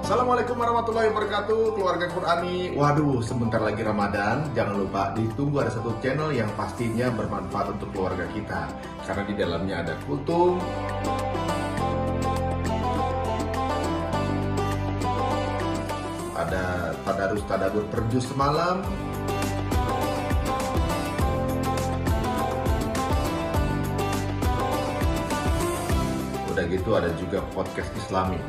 Assalamualaikum warahmatullahi wabarakatuh, keluarga Qurani. Waduh, sebentar lagi Ramadan. Jangan lupa ditunggu ada satu channel yang pastinya bermanfaat untuk keluarga kita. Karena di dalamnya ada kultum, ada tadarus tadabbur per juz semalam, udah gitu ada juga podcast Islami.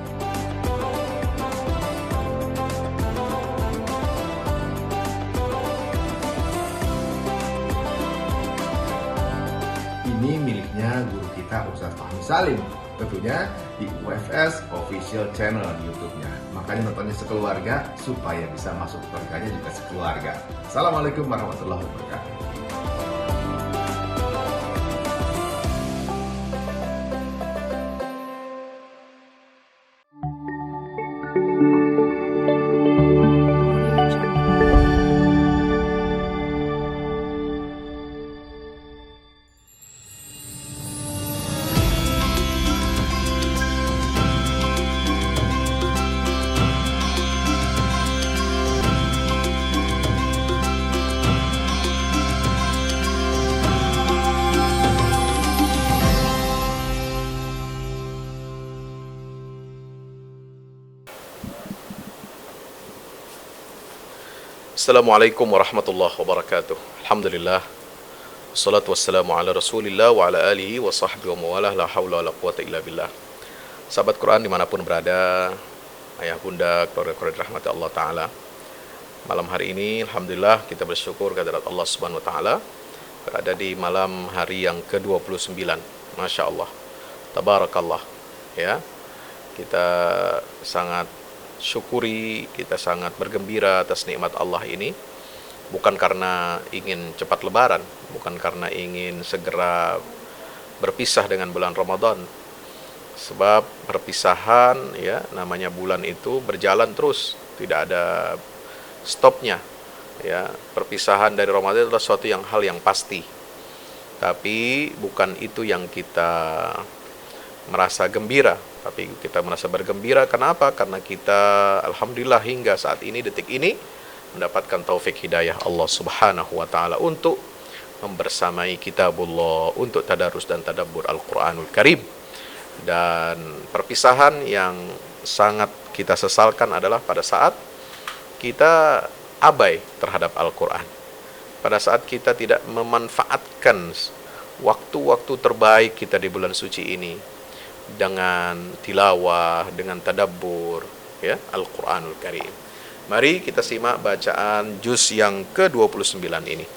Ini miliknya guru kita Ustaz Fahmi Salim, tentunya di UFS Official Channel di YouTube-nya. Makanya nontonnya sekeluarga supaya bisa masuk surganya juga sekeluarga. Assalamualaikum warahmatullahi wabarakatuh. Assalamualaikum warahmatullahi wabarakatuh. Alhamdulillah. Wassalatu wassalamu ala rasulillah wa ala alihi wa sahbihi wa mawalah. La hawla wa la quwata illa billah. Sahabat Quran dimanapun berada, ayah bunda, keluarga-keluarga rahmat Allah Ta'ala, malam hari ini Alhamdulillah kita bersyukur kehadirat Allah Subhanahu Wa Ta'ala berada di malam hari yang ke-29. Masya Allah, tabarakallah. Ya, kita sangat syukuri, kita sangat bergembira atas nikmat Allah ini, bukan karena ingin cepat lebaran, bukan karena ingin segera berpisah dengan bulan Ramadan, sebab perpisahan, ya, namanya bulan itu berjalan terus, tidak ada stopnya, ya. Perpisahan dari Ramadan adalah suatu hal yang pasti, tapi bukan itu yang kita merasa gembira, tapi kita merasa bergembira. Kenapa? Karena kita alhamdulillah hingga saat ini, detik ini, mendapatkan taufik hidayah Allah Subhanahu wa Ta'ala untuk membersamai kitabullah, untuk tadarus dan tadabbur Al-Quranul Karim. Dan perpisahan yang sangat kita sesalkan adalah pada saat kita abai terhadap Al-Quran, pada saat kita tidak memanfaatkan waktu-waktu terbaik kita di bulan suci ini dengan tilawah, dengan tadabbur, ya, Al-Quranul Karim. Mari kita simak bacaan juz yang ke-29 ini.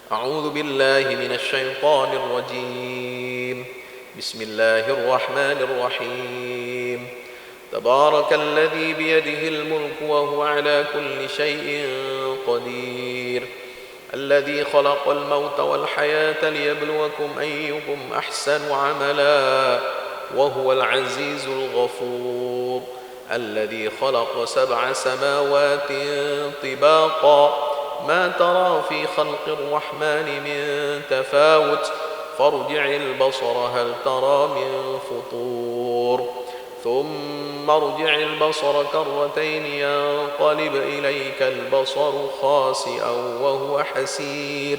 A'udzu billahi minasyaitonir rajim. Bismillahirrahmanirrahim. Tabarakalladzi biyadihil mulku wa huwa ala kulli syai'in qadir. الذي خلق الموت والحياة ليبلوكم أيكم أحسن عملا وهو العزيز الغفور الذي خلق 7 سماوات طباقا ما ترى في خلق الرحمن من تفاوت فارجع البصر هل ترى من فطور ثم ارجع البصر كرتين ينقلب إليك البصر خاسئا وهو حسير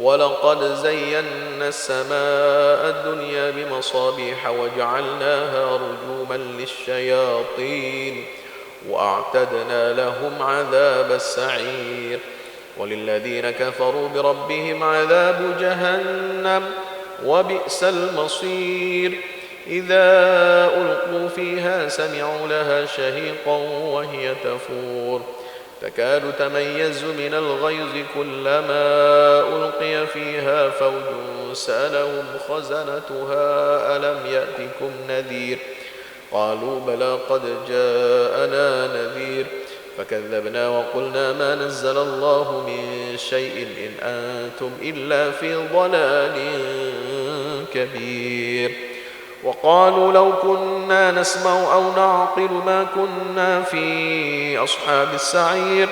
ولقد زينا السماء الدنيا بمصابيح وجعلناها رجوما للشياطين وأعتدنا لهم عذاب السعير وللذين كفروا بربهم عذاب جهنم وبئس المصير إذا ألقوا فيها سمعوا لها شهيقا وهي تفور تكاد تميز من الغيظ كلما ألقي فيها فوج سألهم خزنتها ألم يأتكم نذير قالوا بلى قد جاءنا نذير فكذبنا وقلنا ما نزل الله من شيء إن أنتم إلا في ضلال كبير وقالوا لو كنا نسمع أو نعقل ما كنا في أصحاب السعير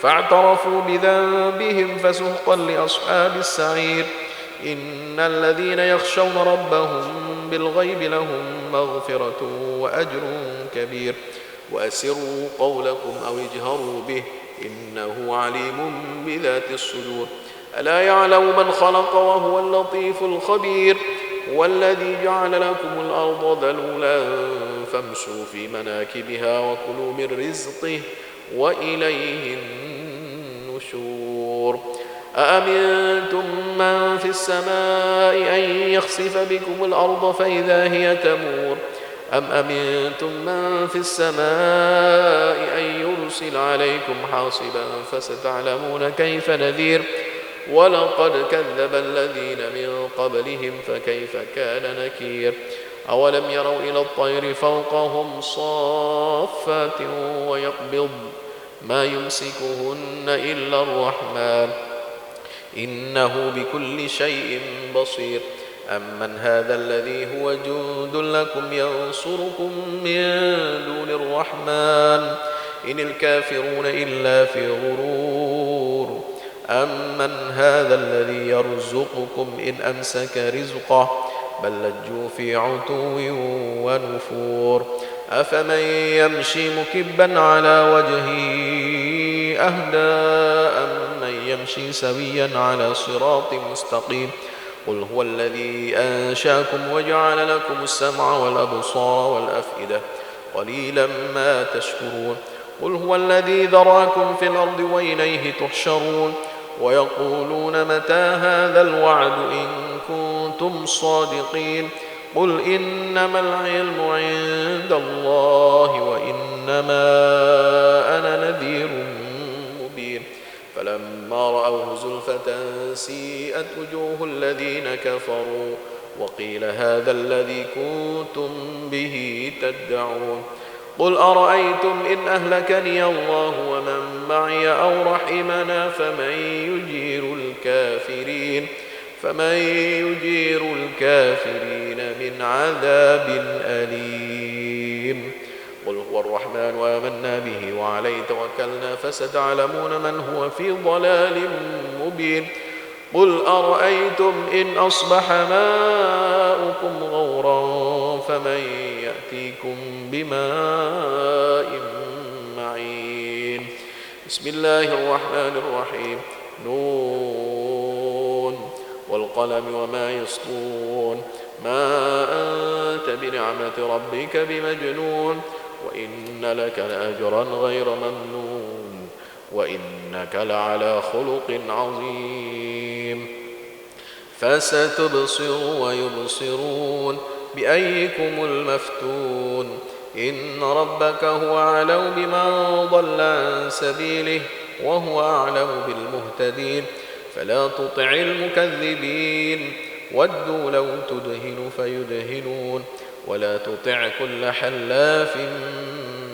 فاعترفوا بذنبهم فسحقا لأصحاب السعير إن الذين يخشون ربهم بالغيب لهم مغفرة وأجر كبير وأسروا قولكم أو اجهروا به إنه عليم بذات الصدور ألا يعلم من خلق وهو اللطيف الخبير والذي جعل لكم الأرض ذلولا فامشوا في مناكبها وكلوا من رزقه وإليه النشور أأمنتم من في السماء أن يخسف بكم الأرض فإذا هي تمور أم أمنتم من في السماء أن يرسل عليكم حاصبا فستعلمون كيف نذير ولقد كذب الذين من قبلهم فكيف كان نكير أولم يروا إلى الطير فوقهم صافات ويقبض ما يمسكهن إلا الرحمن إنه بكل شيء بصير أمن هذا الذي هو جند لكم ينصركم من دون الرحمن إن الكافرون إلا في غرور أمن هذا الذي يرزقكم إن أمسك رزقه بل لجوا في عتو ونفور أفمن يمشي مكبا على وجهه أهدى أمن يمشي سويا على صراط مستقيم قل هو الذي أنشاكم وجعل لكم السمع والأبصار والأفئدة قليلا ما تشكرون قل هو الذي ذراكم في الأرض وإليه تحشرون ويقولون متى هذا الوعد إن كنتم صادقين قل إنما العلم عند الله وإنما أنا نذير مبين فلما رأوه زلفة سيئت وجوه الذين كفروا وقيل هذا الذي كنتم به تدعون قل أرأيتم إن أهلكني الله ومن معي أو رحمنا فمن يجير الكافرين من عذاب أليم قل هو الرحمن وآمنا به وعليه توكلنا فستعلمون من هو في ضلال مبين قل أرأيتم إن أصبح ماؤكم غورا فمن يأتيكم بماء معين بسم الله الرحمن الرحيم نون والقلم وما يسطرون ما أنت بنعمة ربك بمجنون وإن لك لأجرا غير ممنون وإنك لعلى خلق عظيم فستبصر ويبصرون بأيكم المفتون إن ربك هو أعلم بمن ضل عن سبيله وهو أعلم بالمهتدين فلا تطع المكذبين ودوا لو تدهن فيدهنون ولا تطع كل حلاف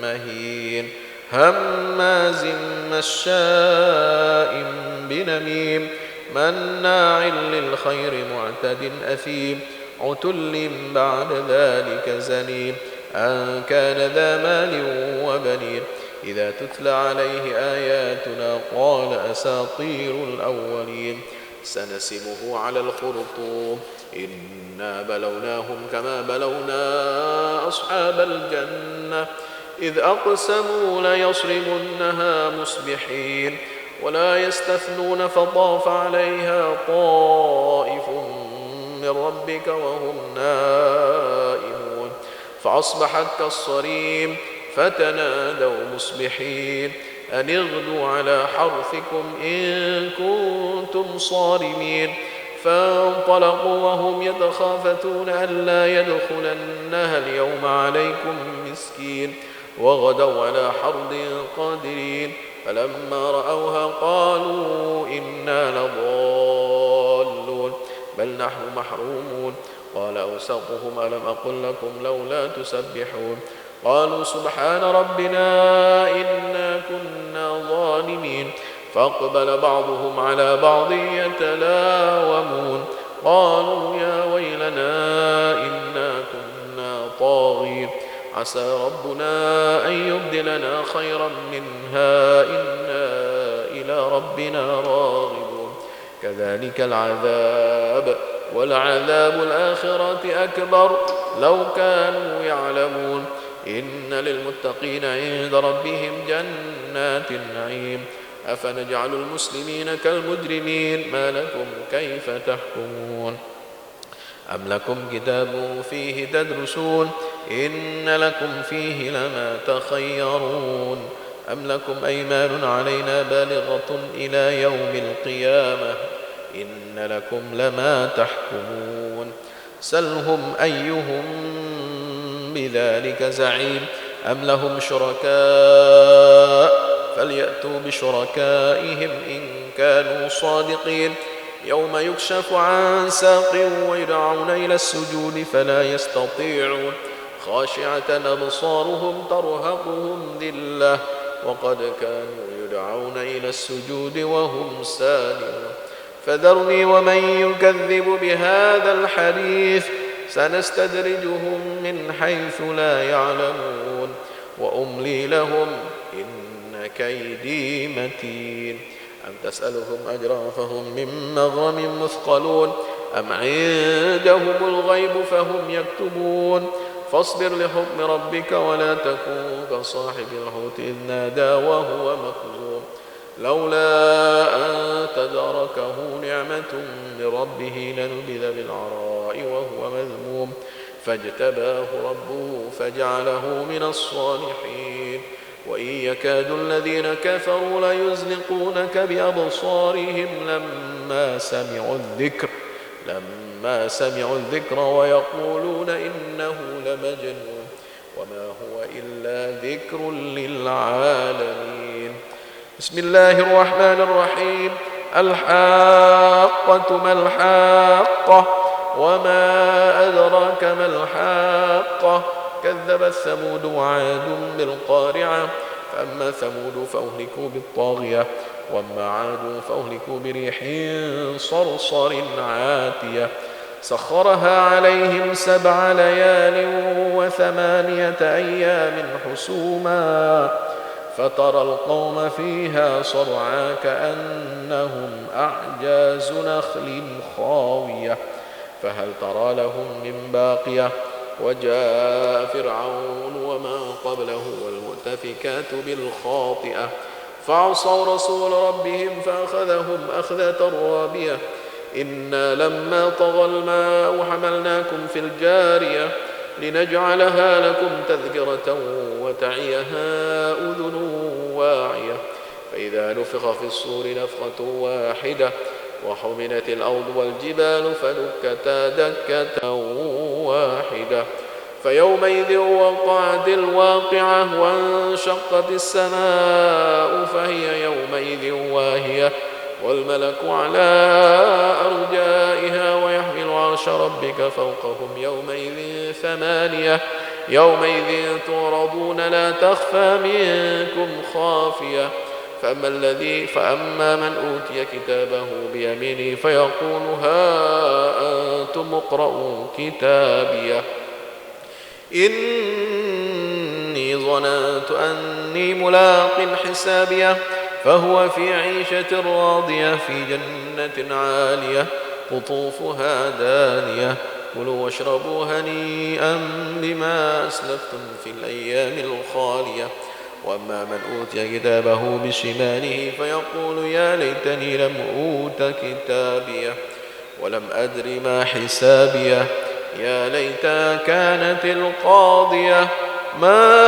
مهين هماز مشاء بنميم مناع للخير معتد أثيم عتل بعد ذلك زنيم أن كان ذا مال وبنين إذا تتلى عليه آياتنا قال أساطير الأولين سنسمه على الخرطوم إنا بلوناهم كما بلونا أصحاب الجنة إذ أقسموا ليصرمنها مصبحين ولا يستثنون فطاف عليها طائف من ربك وهم نائمون فأصبحت كالصريم فتنادوا مصبحين أن اغدوا على حرثكم إن كنتم صارمين فانطلقوا وهم يتخافتون ألا يدخلنها اليوم عليكم مسكين وغدوا على حرد قادرين فلما رأوها قالوا إنا لضالون بل نحن محرومون قال أوسطهم ألم أقل لكم لولا تسبحون قالوا سبحان ربنا إنا كنا ظالمين فأقبل بعضهم على بعض يتلاومون قالوا يا ويلنا إنا كنا طاغين عسى ربنا أن يبدلنا خيرا منها إنا إلى ربنا راغبون كذلك العذاب ولعذاب الآخرة أكبر لو كانوا يعلمون إن للمتقين عند ربهم جنات النعيم أفنجعل المسلمين كالمجرمين ما لكم كيف تحكمون أم لكم كتاب فيه تدرسون إن لكم فيه لما تخيرون أم لكم أيمان علينا بالغة إلى يوم القيامة إن لكم لما تحكمون سلهم أيهم بذلك زعيم أم لهم شركاء فليأتوا بشركائهم إن كانوا صادقين يوم يكشف عن ساق ويدعون إلى السجود فلا يستطيعون خاشعة أبصارهم ترهقهم ذلة وقد كانوا يدعون إلى السجود وهم سالمون فذرني ومن يكذب بهذا الحديث سنستدرجهم من حيث لا يعلمون وأملي لهم إن كيدي متين أم تسألهم أجرا فهم من مغرم مثقلون أم عندهم الغيب فهم يكتبون فاصبر لحكم ربك ولا تكن كصاحب الحوت إذ نادى وهو مكظوم لولا أن تدركه نعمة من ربه لنبذ بالعراء وهو مذموم فاجتباه ربه فجعله من الصالحين وإن يكاد الذين كفروا ليزلقونك بأبصارهم لما سمعوا الذكر ويقولون إنه لمجنون وما هو إلا ذكر للعالمين بسم الله الرحمن الرحيم الحاقة ما الحاقة وما أدراك ما الحاقة كذبت ثمود وعاد بالقارعة فأما ثمود فأهلكوا بالطاغية وأما عاد فأهلكوا بريح صرصر عاتية سخرها عليهم 7 ليال و8 أيام حسوما فترى القوم فيها صرعا كأنهم أعجاز نخل خاوية فهل ترى لهم من باقية وجاء فرعون وما قبله والمؤتفكات بالخاطئة فعصوا رسول ربهم فأخذهم أخذة رابية إنا لما طغى الماء حملناكم في الجارية لنجعلها لكم تذكرة وتعيها أذن واعية فإذا نفخ في الصور نفخة واحدة وحملت الأرض والجبال فدكتا دكة واحدة فيومئذ وقعت الواقعة وانشقت السماء فهي يومئذ واهية والملك على أرجائها ويحمل عرش ربك فوقهم يومئذ 8 يومئذ تعرضون لا تخفى منكم خافية فأما من أوتي كتابه بيمينه فيقول أنتم اقرءوا كتابيه إني ظننت أني ملاق حسابيه فهو في عيشة راضية في جنة عالية قطوفها دانية كلوا واشربوا هنيئا بما أسلفتم في الأيام الخالية وأما من أوتي كتابه بشماله فيقول يا ليتني لم أوت كتابيه ولم أدر ما حسابيه يا ليتها كانت القاضية ما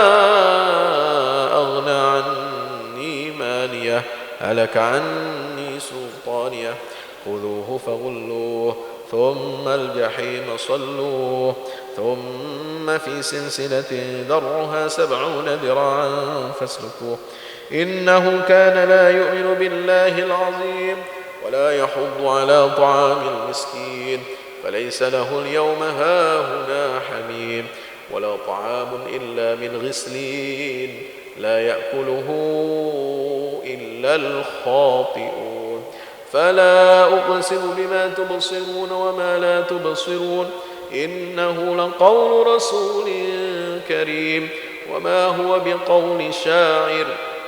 أغنى عني ماليه هلك عني سلطانيه خذوه فغلوه ثم الجحيم صلوه ثم في سلسلة ذرعها 70 ذراعا فاسلكوه إنه كان لا يؤمن بالله العظيم ولا يحض على طعام المسكين فليس له اليوم هاهنا حميم ولا طعام إلا من غسلين لا يأكله إلا الخاطئون فلا أقسم بما تبصرون وما لا تبصرون إنه لقول رسول كريم وما هو بقول شاعر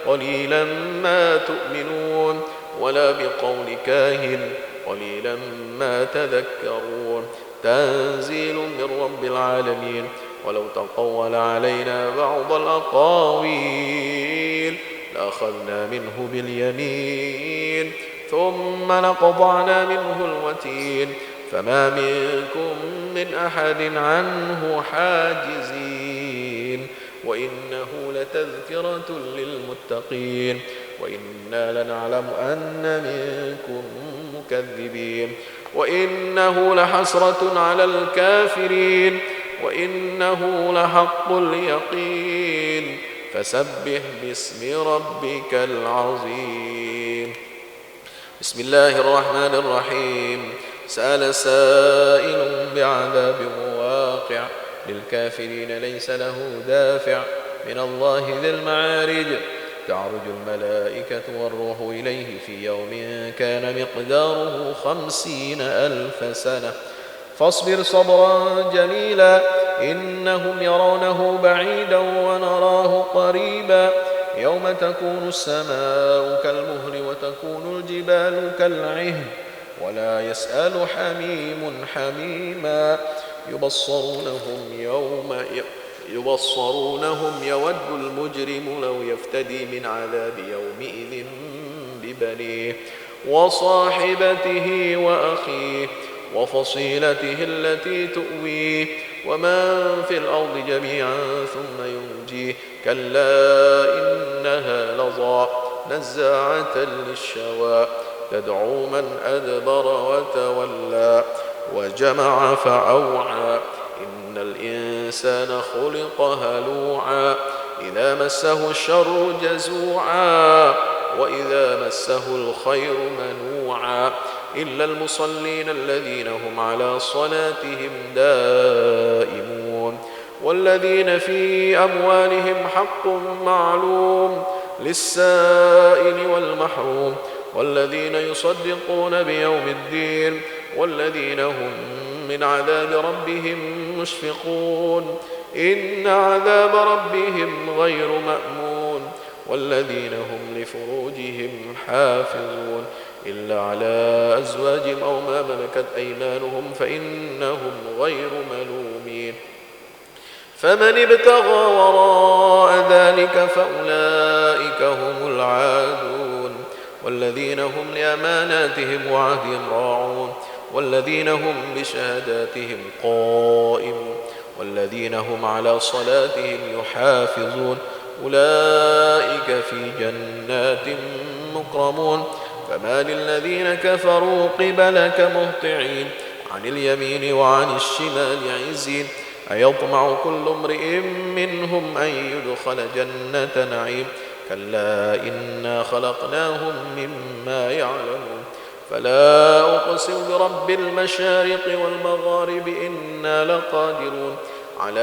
قليلا ما تؤمنون ولا بقول كاهن قليلا ما تذكرون تنزيل من رب العالمين ولو تقول علينا بعض الأقاويل لأخذنا منه باليمين ثم لقطعنا منه الوتين فما منكم من أحد عنه حاجزين وإنه لتذكرة للمتقين وإنا لنعلم أن منكم مكذبين وإنه لحسرة على الكافرين وإنه لحق اليقين فسبح باسم ربك العظيم. بسم الله الرحمن الرحيم. سأل سائل بعذاب واقع للكافرين ليس له دافع من الله ذي المعارج تعرج الملائكة والروح إليه في يوم كان مقداره 50,000 سنة فاصبر صبرا جميلا إنهم يرونه بعيدا ونراه قريبا يوم تكون السماء كالمهل وتكون الجبال كالعهن ولا يسأل حميم حميما يبصرونهم يود المجرم لو يفتدي من عذاب يومئذ ببنيه وصاحبته وأخيه وفصيلته التي تؤويه ومن في الأرض جميعا ثم ينجيه كلا إنها لظى نزاعة للشوى تدعو من أدبر وتولى وجمع فأوعى إن الإنسان خلق هلوعا إذا مسه الشر جزوعا وإذا مسه الخير منوعا إلا المصلين الذين هم على صلاتهم دائمون والذين في أموالهم حق معلوم للسائل والمحروم والذين يصدقون بيوم الدين والذين هم من عذاب ربهم مشفقون إن عذاب ربهم غير مأمون والذين هم لفروجهم حافظون إلا على أزواجهم أو ما ملكت أيمانهم فإنهم غير ملومين فمن ابتغى وراء ذلك فأولئك هم العادون والذين هم لأماناتهم وعهدهم راعون والذين هم بشهاداتهم قائمون والذين هم على صلاتهم يحافظون أولئك في جنات مكرمون فما للذين كفروا قبلك مهطعين عن اليمين وعن الشمال عزين أيطمع كل امرئ منهم أن يدخل جنة نعيم كلا إنا خلقناهم مما يعلمون فلا أقسم برب المشارق والمغارب إنا لقادرون على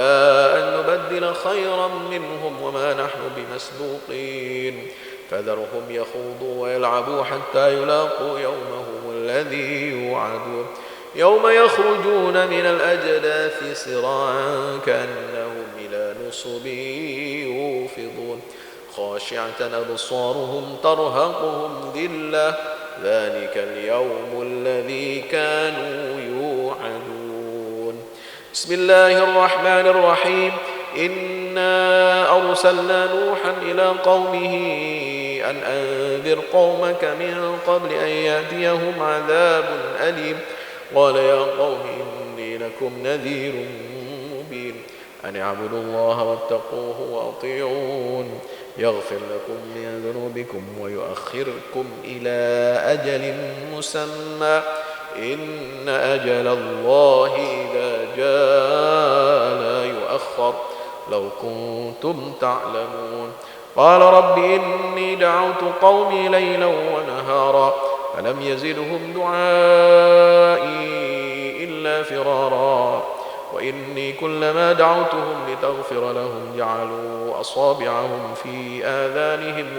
أن نبدل خيرا منهم وما نحن بمسبوقين فذرهم يخوضوا ويلعبوا حتى يلاقوا يومهم الذي يوعدون يوم يخرجون من الأجداث سراعا كأنهم إلى نصب يوفضون خاشعة أبصارهم ترهقهم ذلة ذلك اليوم الذي كانوا يوعدون. بسم الله الرحمن الرحيم. إنا أرسلنا نوحا إلى قومه أن أنذر قومك من قبل أن يأتيهم عذاب أليم قال يا قوم إني لكم نذير مبين أن اعبدوا الله واتقوه وأطيعون يغفر لكم من ذنوبكم ويؤخركم إلى أجل مسمى إن أجل الله إذا جاء لا يؤخر لو كنتم تعلمون قال رب إني دعوت قومي ليلا ونهارا فلم يزدهم دعائي إلا فرارا وإني كلما دعوتهم لتغفر لهم جعلوا أصابعهم في آذانهم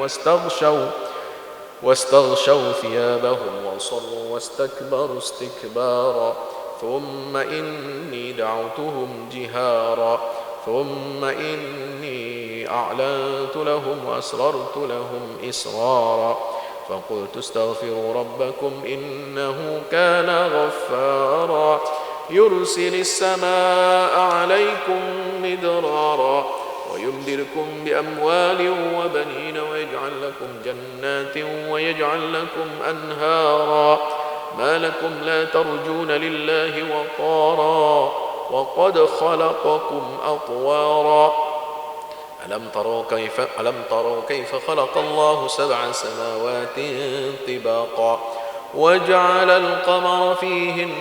واستغشوا ثيابهم وأصروا واستكبروا استكبارا ثم إني دعوتهم جهارا ثم إني أعلنت لهم وأسررت لهم إسرارا فقلت استغفروا ربكم إنه كان غفارا يرسل السماء عليكم مدرارا ويمددكم بأموال وبنين ويجعل لكم جنات ويجعل لكم أنهارا ما لكم لا ترجون لله وقارا وقد خلقكم أطوارا ألم تروا كيف خلق الله 7 سماوات طباقا وجعل القمر فيهن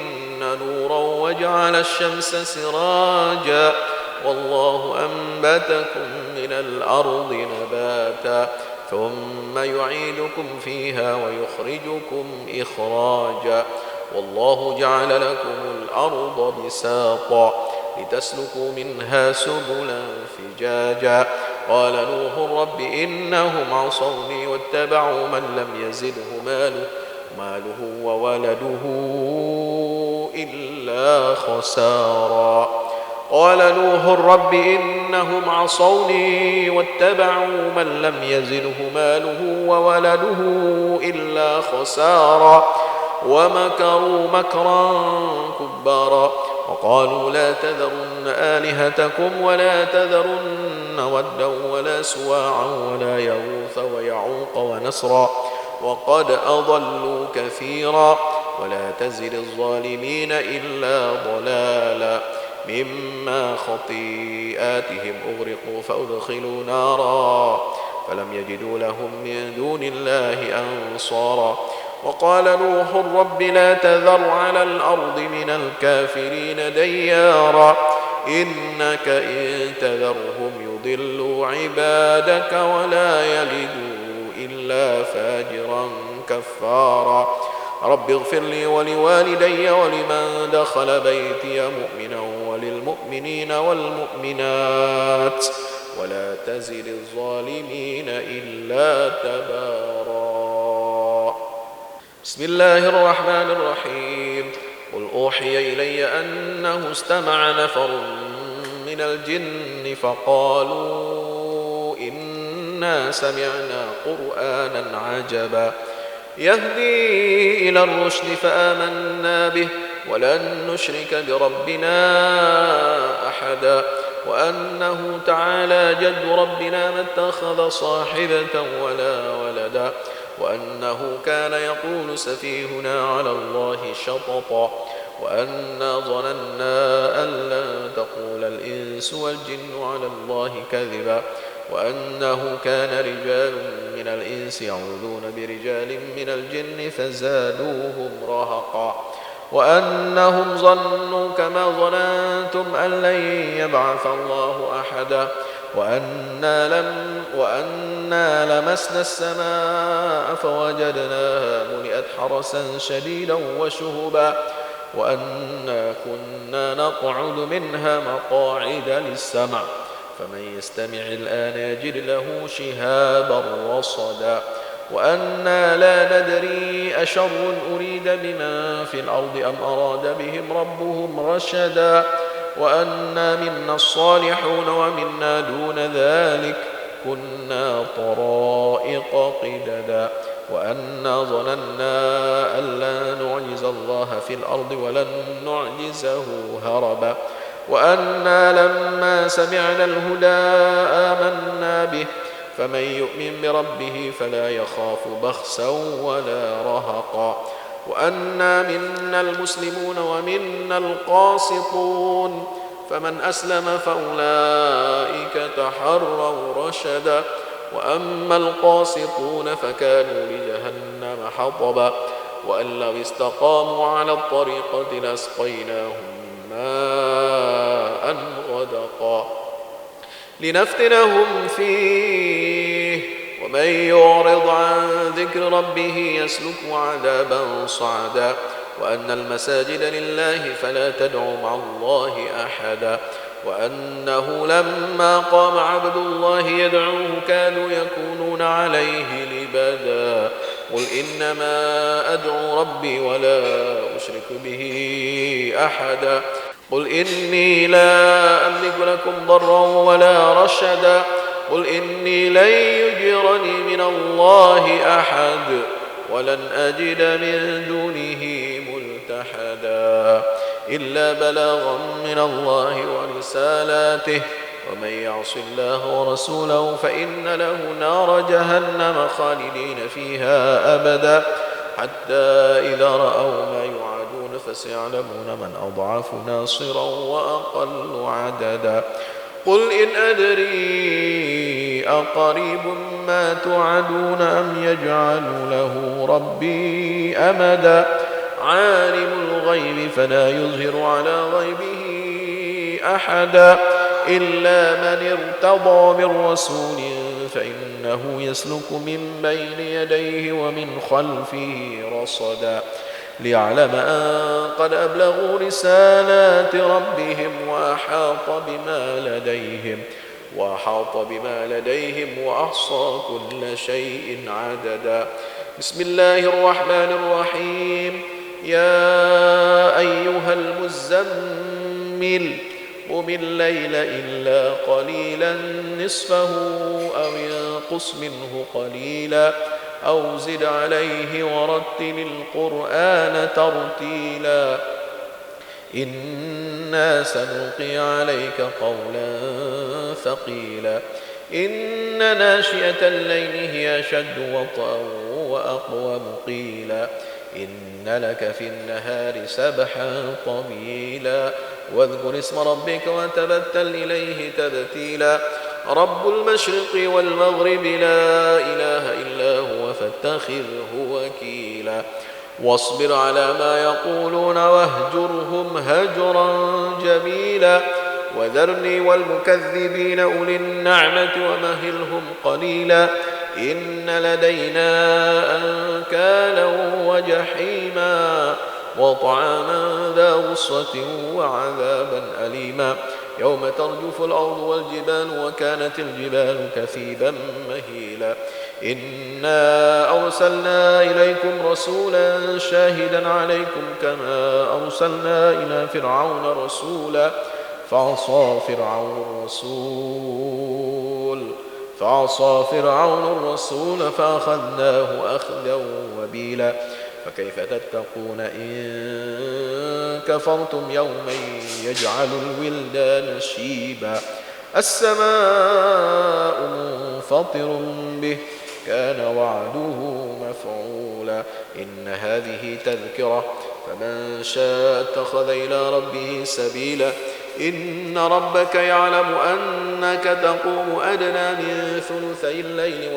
نورا وجعل الشمس سراجا والله أنبتكم من الأرض نباتا ثم يعيدكم فيها ويخرجكم إخراجا والله جعل لكم الأرض بساطا لتسلكوا منها سبلا فجاجا قال نوح رب إنهم عصوني واتبعوا من لم يزده ماله وولده إلا خسارا قال نوح رب إنهم عصوني واتبعوا من لم يزده ماله وولده إلا خسارا ومكروا مكرا كبارا وقالوا لا تذرن آلهتكم ولا تذرن ودا ولا سواعا ولا يغوث ويعوق ونسرا وقد أضلوا كثيرا ولا تزد الظالمين إلا ضلالا مما خطيئاتهم أغرقوا فأدخلوا نارا فلم يجدوا لهم من دون الله أنصارا وقال نوح رب لا تذر على الأرض من الكافرين ديارا إنك إن تذرهم يضلوا عبادك ولا يلدوا إلا فاجرا كفارا رب اغفر لي ولوالدي ولمن دخل بيتي مؤمنا وللمؤمنين والمؤمنات ولا تزد الظالمين إلا تبارا بسم الله الرحمن الرحيم قل أوحي إلي أنه استمع نفر من الجن فقالوا إنا سمعنا قرآنا عجبا يهدي إلى الرشد فآمنا به ولن نشرك بربنا أحدا وأنه تعالى جد ربنا ما اتخذ صاحبة ولا ولدا وأنه كان يقول سفيهنا على الله شططا وأنا ظننا أن لن تقول الإنس والجن على الله كذبا وأنه كان رجال من الإنس يعوذون برجال من الجن فزادوهم رهقا وأنهم ظنوا كما ظننتم أن لن يبعث الله أحدا وأنا لمسنا السماء فوجدناها ملئت حرسا شديدا وشهبا وأنا كنا نقعد منها مقاعد للسمع فمن يستمع الآن يجد له شهابا رصدا وأنا لا ندري أشر أريد بمن في الأرض أم أراد بهم ربهم رشدا وأنا منا الصالحون ومنا دون ذلك كنا طرائق قددا وأنا ظننا أن لا نعجز الله في الأرض ولن نعجزه هربا وأنا لما سمعنا الهدى آمنا به فمن يؤمن بربه فلا يخاف بخسا ولا رهقا وأنا منا المسلمون ومنا القاسطون فمن أسلم فأولئك تحروا رشدا وأما القاسطون فكانوا لجهنم حطبا وأن لو استقاموا على الطريقة لاسقيناهم ماء غدقا لنفتنهم فيه ومن يعرض عن ذكر ربه يسلكه عذابا صعدا وأن المساجد لله فلا تدعوا مع الله أحدا وأنه لما قام عبد الله يدعوه كانوا يكونون عليه لبدا قل إنما أدعو ربي ولا أشرك به أحدا قل إني لا أملك لكم ضرا ولا رشدا قل إني لن يجيرني من الله أحد ولن أجد من دونه ملتحدا إلا بلاغا من الله ورسالاته ومن يعص الله ورسوله فإن له نار جهنم خالدين فيها أبدا حتى إذا رأوا ما يوعدون فسيعلمون من أضعف ناصرا وأقل عددا قل إن أدري أقريب ما توعدون أم يجعل له ربي أمدا عالم الغيب فلا يظهر على غيبه أحدا إلا من ارتضى من رسول فإنه يسلك من بين يديه ومن خلفه رصدا ليعلم أن قد أبلغوا رسالات ربهم وأحاط بما لديهم وأحصى كل شيء عددا بسم الله الرحمن الرحيم يا أيها المزمل قم الليل إلا قليلا نصفه أو ينقص منه قليلا أو زد عليه ورتل القرآن ترتيلا إنا سنلقي عليك قولا ثقيلا إن ناشئة الليل هي أشد وطئا وأقوم قيلا إن لك في النهار سبحا طويلا واذكر اسم ربك وتبتل إليه تبتيلا رب المشرق والمغرب لا إله إلا هو فاتخذه وكيلا واصبر على ما يقولون واهجرهم هجرا جميلا وذرني والمكذبين أولي النعمة ومهلهم قليلا إن لدينا أنكالا وجحيما وطعاما ذا غصة وعذابا أليما يوم ترجف الأرض والجبال وكانت الجبال كثيبا مهيلا إنا أرسلنا إليكم رسولا شاهدا عليكم كما أرسلنا إلى فرعون رسولا فعصى فرعون الرسول فأخذناه أخذا وبيلا فكيف تتقون إن كفرتم يوما يجعل الولدان شيبا السماء منفطر به كان وعده مفعولا إن هذه تذكرة فمن شاء اتخذ إلى ربه سبيلا إن ربك يعلم أنك تقوم أدنى من ثلثي الليل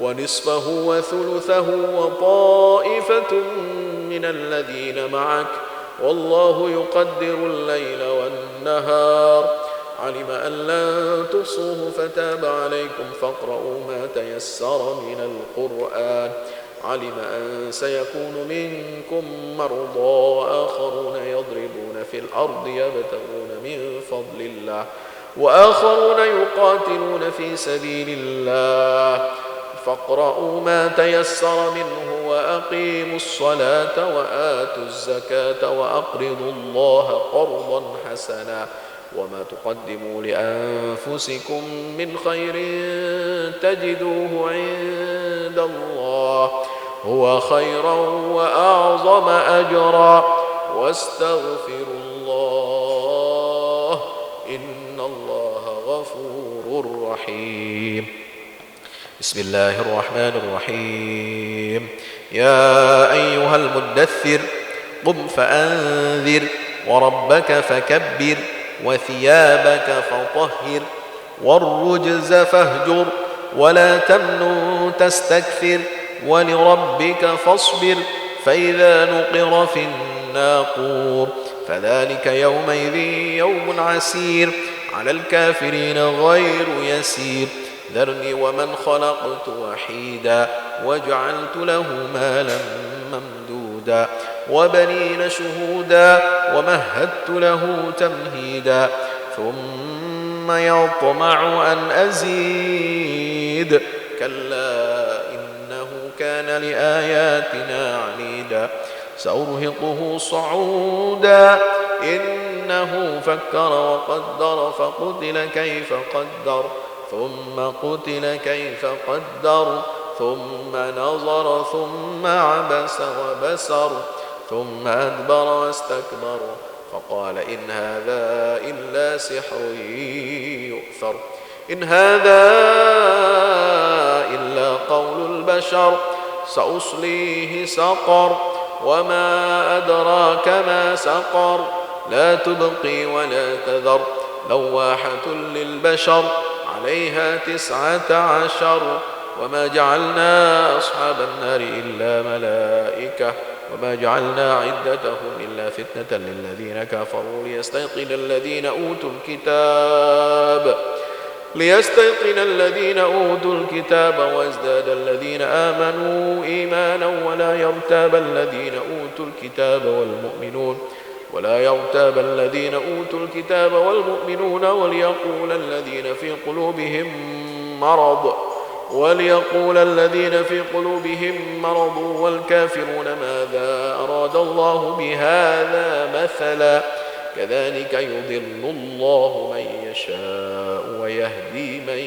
ونصفه وثلثه وطائفة من الذين معك والله يقدر الليل والنهار علم أن لن تحصوه فتاب عليكم فاقرؤوا ما تيسر من القرآن علم أن سيكون منكم مرضى وآخرون يضربون في الأرض يبتغون من فضل الله وآخرون يقاتلون في سبيل الله فاقرؤوا ما تيسر منه وأقيموا الصلاة وآتوا الزكاة وأقرضوا الله قرضا حسنا وما تقدموا لأنفسكم من خير تجدوه عند الله هو خيرا وأعظم أجرا واستغفروا الله إن الله غفور رحيم بسم الله الرحمن الرحيم يا أيها المدثر قم فأنذر وربك فكبر وثيابك فطهر والرجز فاهجر ولا تمنن تستكثر ولربك فاصبر فإذا نقر في الناقور فذلك يومئذ يوم عسير على الكافرين غير يسير ذرني ومن خلقت وحيدا وجعلت له مالا ممدودا وبنين شهودا ومهدت له تمهيدا ثم يطمع أن أزيد كلا إنه كان لآياتنا عنيدا سأرهقه صعودا إنه فكر وقدر فقتل كيف قدر ثم قتل كيف قدر ثم نظر ثم عبس وبسر ثم أدبر واستكبر فقال إن هذا إلا سحر يؤثر إن هذا إلا قول البشر سأصليه سقر وما أدراك ما سقر لا تبقي ولا تذر لواحة للبشر عليها 19 وما جعلنا أصحاب النار إلا ملائكة وما جعلنا عدتهم إلا فتنة للذين كفروا ليستيقن الذين أوتوا الكتاب ويزداد الذين آمنوا إيمانا ولا يرتاب الذين أوتوا الكتاب والمؤمنون وليقول الذين في قلوبهم مرض والكافرون ماذا أراد الله بهذا مثلا كذلك يضل الله من يشاء ويهدي من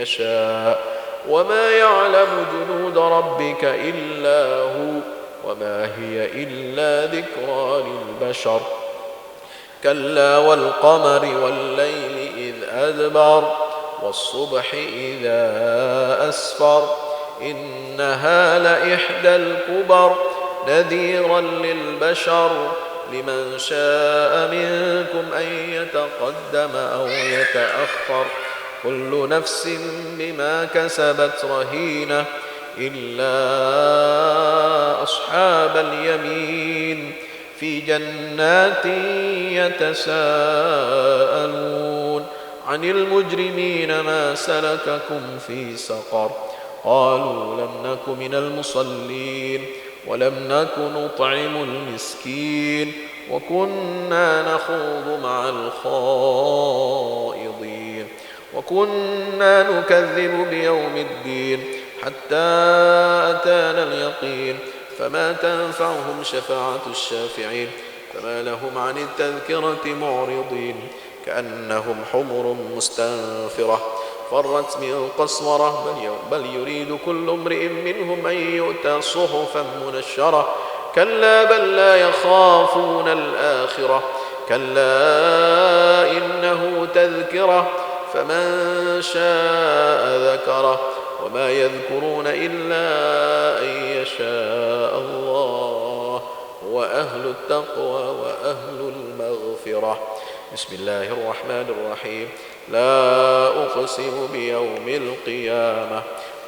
يشاء وما يعلم جنود ربك إلا هو وما هي إلا ذكرى للبشر كلا والقمر والليل إذ أدبر والصبح إذا أسفر إنها لإحدى الكبر نذيرا للبشر لمن شاء منكم أن يتقدم أو يتأخر كل نفس بما كسبت رهينة إلا أصحاب اليمين في جنات يتساءلون عن المجرمين ما سلككم في سقر قالوا لم نك من المصلين ولم نك نطعم المسكين وكنا نخوض مع الخائضين وكنا نكذب بيوم الدين حتى أتانا اليقين فما تنفعهم شفاعة الشافعين فما لهم عن التذكرة معرضين كأنهم حمر مستنفرة فرت من قسورة بل يريد كل امرئ منهم أن يؤتى صحفا منشرة كلا بل لا يخافون الآخرة كلا إنه تذكرة فمن شاء ذكره وما يذكرون إلا أن يشاء الله وأهل التقوى وأهل المغفرة بسم الله الرحمن الرحيم لا أقسم بيوم القيامة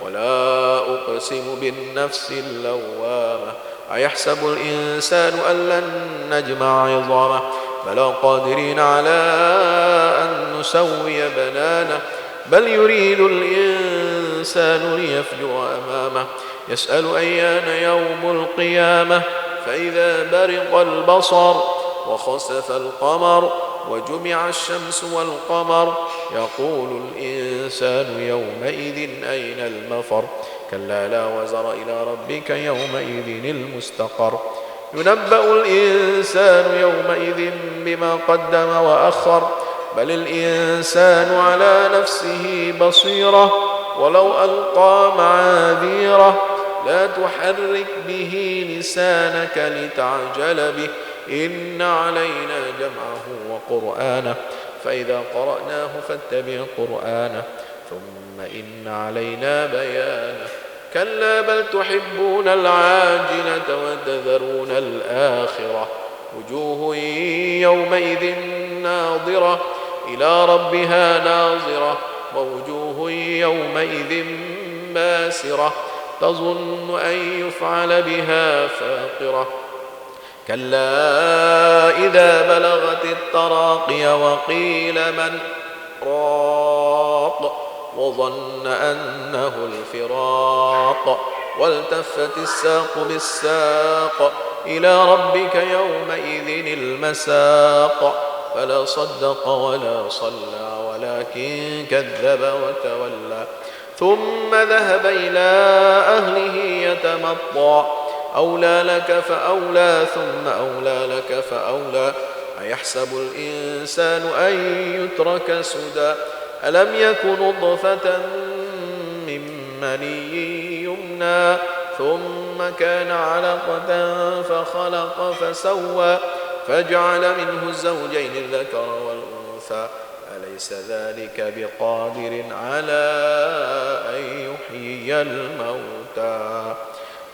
ولا أقسم بالنفس اللوامة أيحسب الإنسان أن لن نجمع عظامه بلى قادرين على أن نسوي بنانه بل يريد الإنسان ليفجر أمامه يسأل أيان يوم القيامة فإذا برق البصر وخسف القمر وجمع الشمس والقمر يقول الإنسان يومئذ أين المفر كلا لا وزر إلى ربك يومئذ المستقر ينبأ الإنسان يومئذ بما قدم وأخر بل الإنسان على نفسه بصيرة ولو ألقى معاذيره لا تحرك به لسانك لتعجل به إن علينا جمعه وقرآنه فإذا قرأناه فاتبع قرآنه ثم إن علينا بيانه كلا بل تحبون العاجلة وتذرون الآخرة وجوه يومئذ ناظرة إلى ربها ناظرة ووجوه يومئذ باسرة تظن أن يفعل بها فاقرة كلا إذا بلغت التراقي وقيل من راق وظن أنه الفراق والتفت الساق بالساق إلى ربك يومئذ المساق فلا صدق ولا صلى ولكن كذب وتولى ثم ذهب إلى أهله يتمطى أولى لك فأولى ثم أولى لك فأولى أيحسب الإنسان أن يترك سدى ألم يك نطفة من مني يمنى ثم كان علقة فخلق فسوى فجعل منه الزوجين الذكر والأنثى أليس ذلك بقادر على أن يحيي الموتى.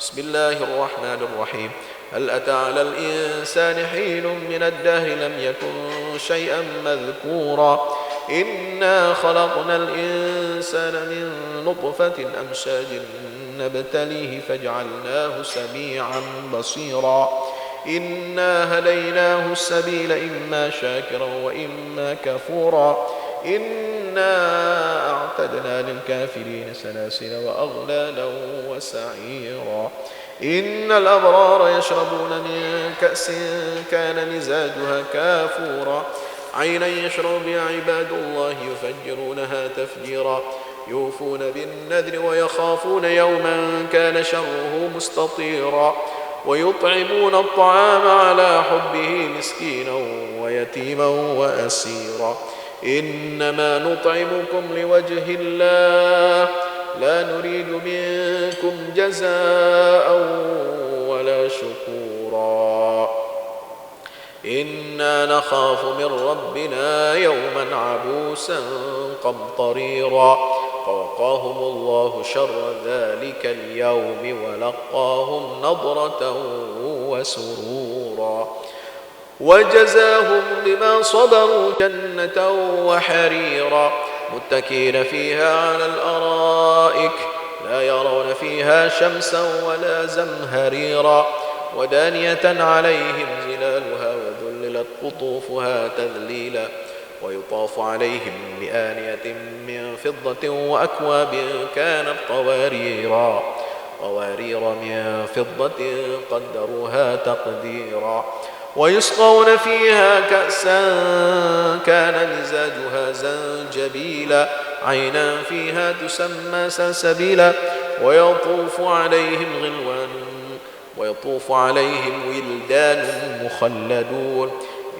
بسم الله الرحمن الرحيم. هل أتى على الإنسان حين من الدهر لم يكن شيئا مذكورا إنا خلقنا الإنسان من نطفة أمشاج نبتليه فجعلناه سميعا بصيرا إنا هديناه السبيل إما شاكرا وإما كفورا إنا أعتدنا للكافرين سلاسل وأغلالا وسعيرا إن الأبرار يشربون من كأس كان مزاجها كافورا عينا يشرب بها عباد الله يفجرونها تفجيرا يوفون بالنذر ويخافون يوما كان شره مستطيرا ويطعمون الطعام على حبه مسكينا ويتيما وأسيرا إنما نطعمكم لوجه الله لا نريد منكم جزاء ولا شكورا إنا نخاف من ربنا يوما عبوسا قمطريرا فوقاهم الله شر ذلك اليوم ولقاهم نضرة وسرورا وجزاهم بما صبروا جنة وحريرا متكئين فيها على الأرائك لا يرون فيها شمسا ولا زمهريرا ودانية عليهم ظلالها وذللت قطوفها تذليلا ويطاف عليهم بآنية من فضة وأكواب كانت قوارير من فضة قدروها تقديرا ويسقون فيها كأسا كان مزاجها زنجبيلا عينا فيها تسمى سلسبيلا ويطوف عليهم ولدان مخلدون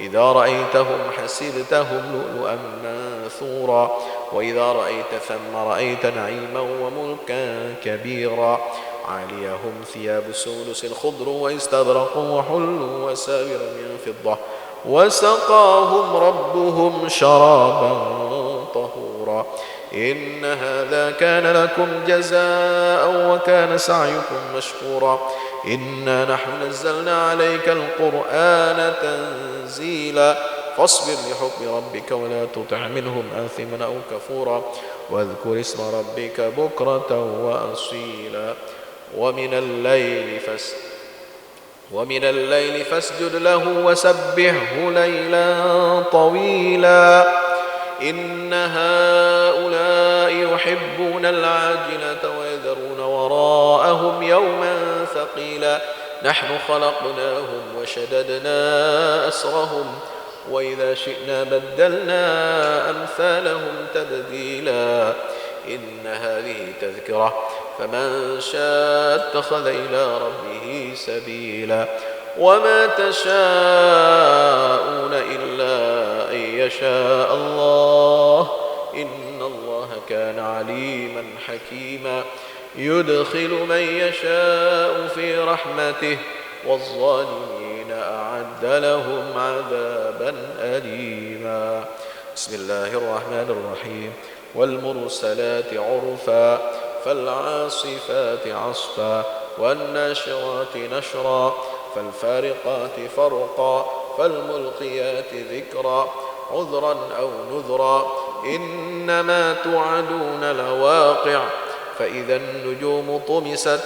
إذا رأيتهم حسبتهم لؤلؤا منثورا وإذا رأيت ثم رأيت نعيما وملكا كبيرا عاليهم ثياب سندس خضر واستبرق وحلوا وساور من فضة وسقاهم ربهم شرابا طهورا إن هذا كان لكم جزاء وكان سعيكم مشكورا إنا نحن نزلنا عليك القرآن تنزيلا فاصبر لحكم ربك ولا تطع منهم آثما أو كفورا واذكر اسم ربك بكرة وأصيلا ومن الليل فاسجد له وسبحه ليلا طويلا إن هؤلاء يحبون العاجلة ويذرون وراءهم يوما ثقيلا نحن خلقناهم وشددنا أسرهم وإذا شئنا بدلنا أمثالهم تبديلا إن هذه تذكرة فمن شاء اتخذ إلى ربه سبيلا وما تشاءون إلا أن يشاء الله إن الله كان عليما حكيما يدخل من يشاء في رحمته والظالمين أعد لهم عذابا أليما. بسم الله الرحمن الرحيم. والمرسلات عرفا فالعاصفات عصفا والناشرات نشرا فالفارقات فرقا فالملقيات ذكرا عذرا أو نذرا إنما توعدون لواقع فإذا النجوم طمست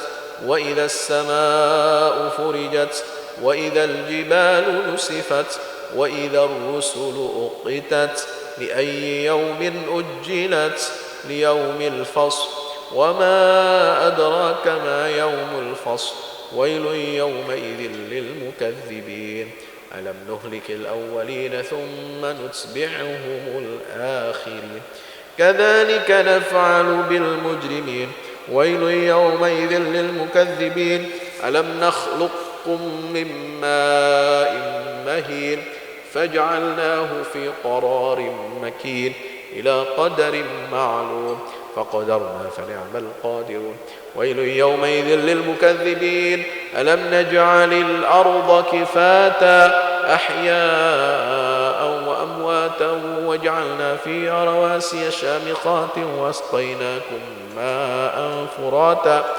وإذا السماء فرجت وإذا الجبال نسفت وإذا الرسل أقتت لأي يوم أجلت ليوم الفصل وما أدراك ما يوم الفصل ويل يومئذ للمكذبين ألم نهلك الأولين ثم نتبعهم الآخرين كذلك نفعل بالمجرمين ويل يومئذ للمكذبين ألم نخلقكم من ماء مهين فجعلناه في قرار مكين إلى قدر معلوم فقدرنا فنعم القادرون ويل يومئذ للمكذبين ألم نجعل الأرض كفاتا أحياء وأمواتا وجعلنا فيها رواسي شامخات واسقيناكم ماء فراتا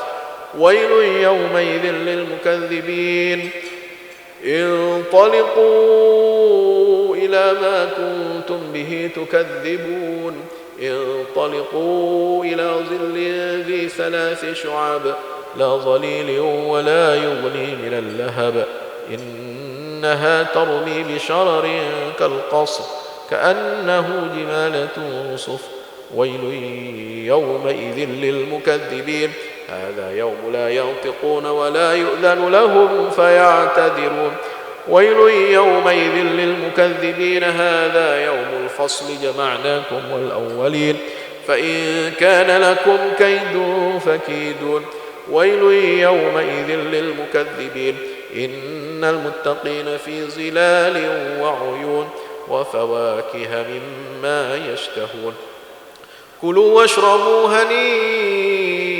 ويل يومئذ للمكذبين انطلقوا إلى ما كنتم به تكذبون انطلقوا إلى ظل ذي 3 شعب لا ظليل ولا يغني من اللهب إنها ترمي بشرر كالقصر كأنه جمالة صفر ويل يومئذ للمكذبين هذا يوم لا ينطقون ولا يؤذن لهم فيعتذرون ويل يومئذ للمكذبين هذا يوم الفصل جمعناكم والأولين فإن كان لكم كيد فكيدون ويل يومئذ للمكذبين إن المتقين في ظلال وعيون وفواكه مما يشتهون كلوا واشربوا هنيئا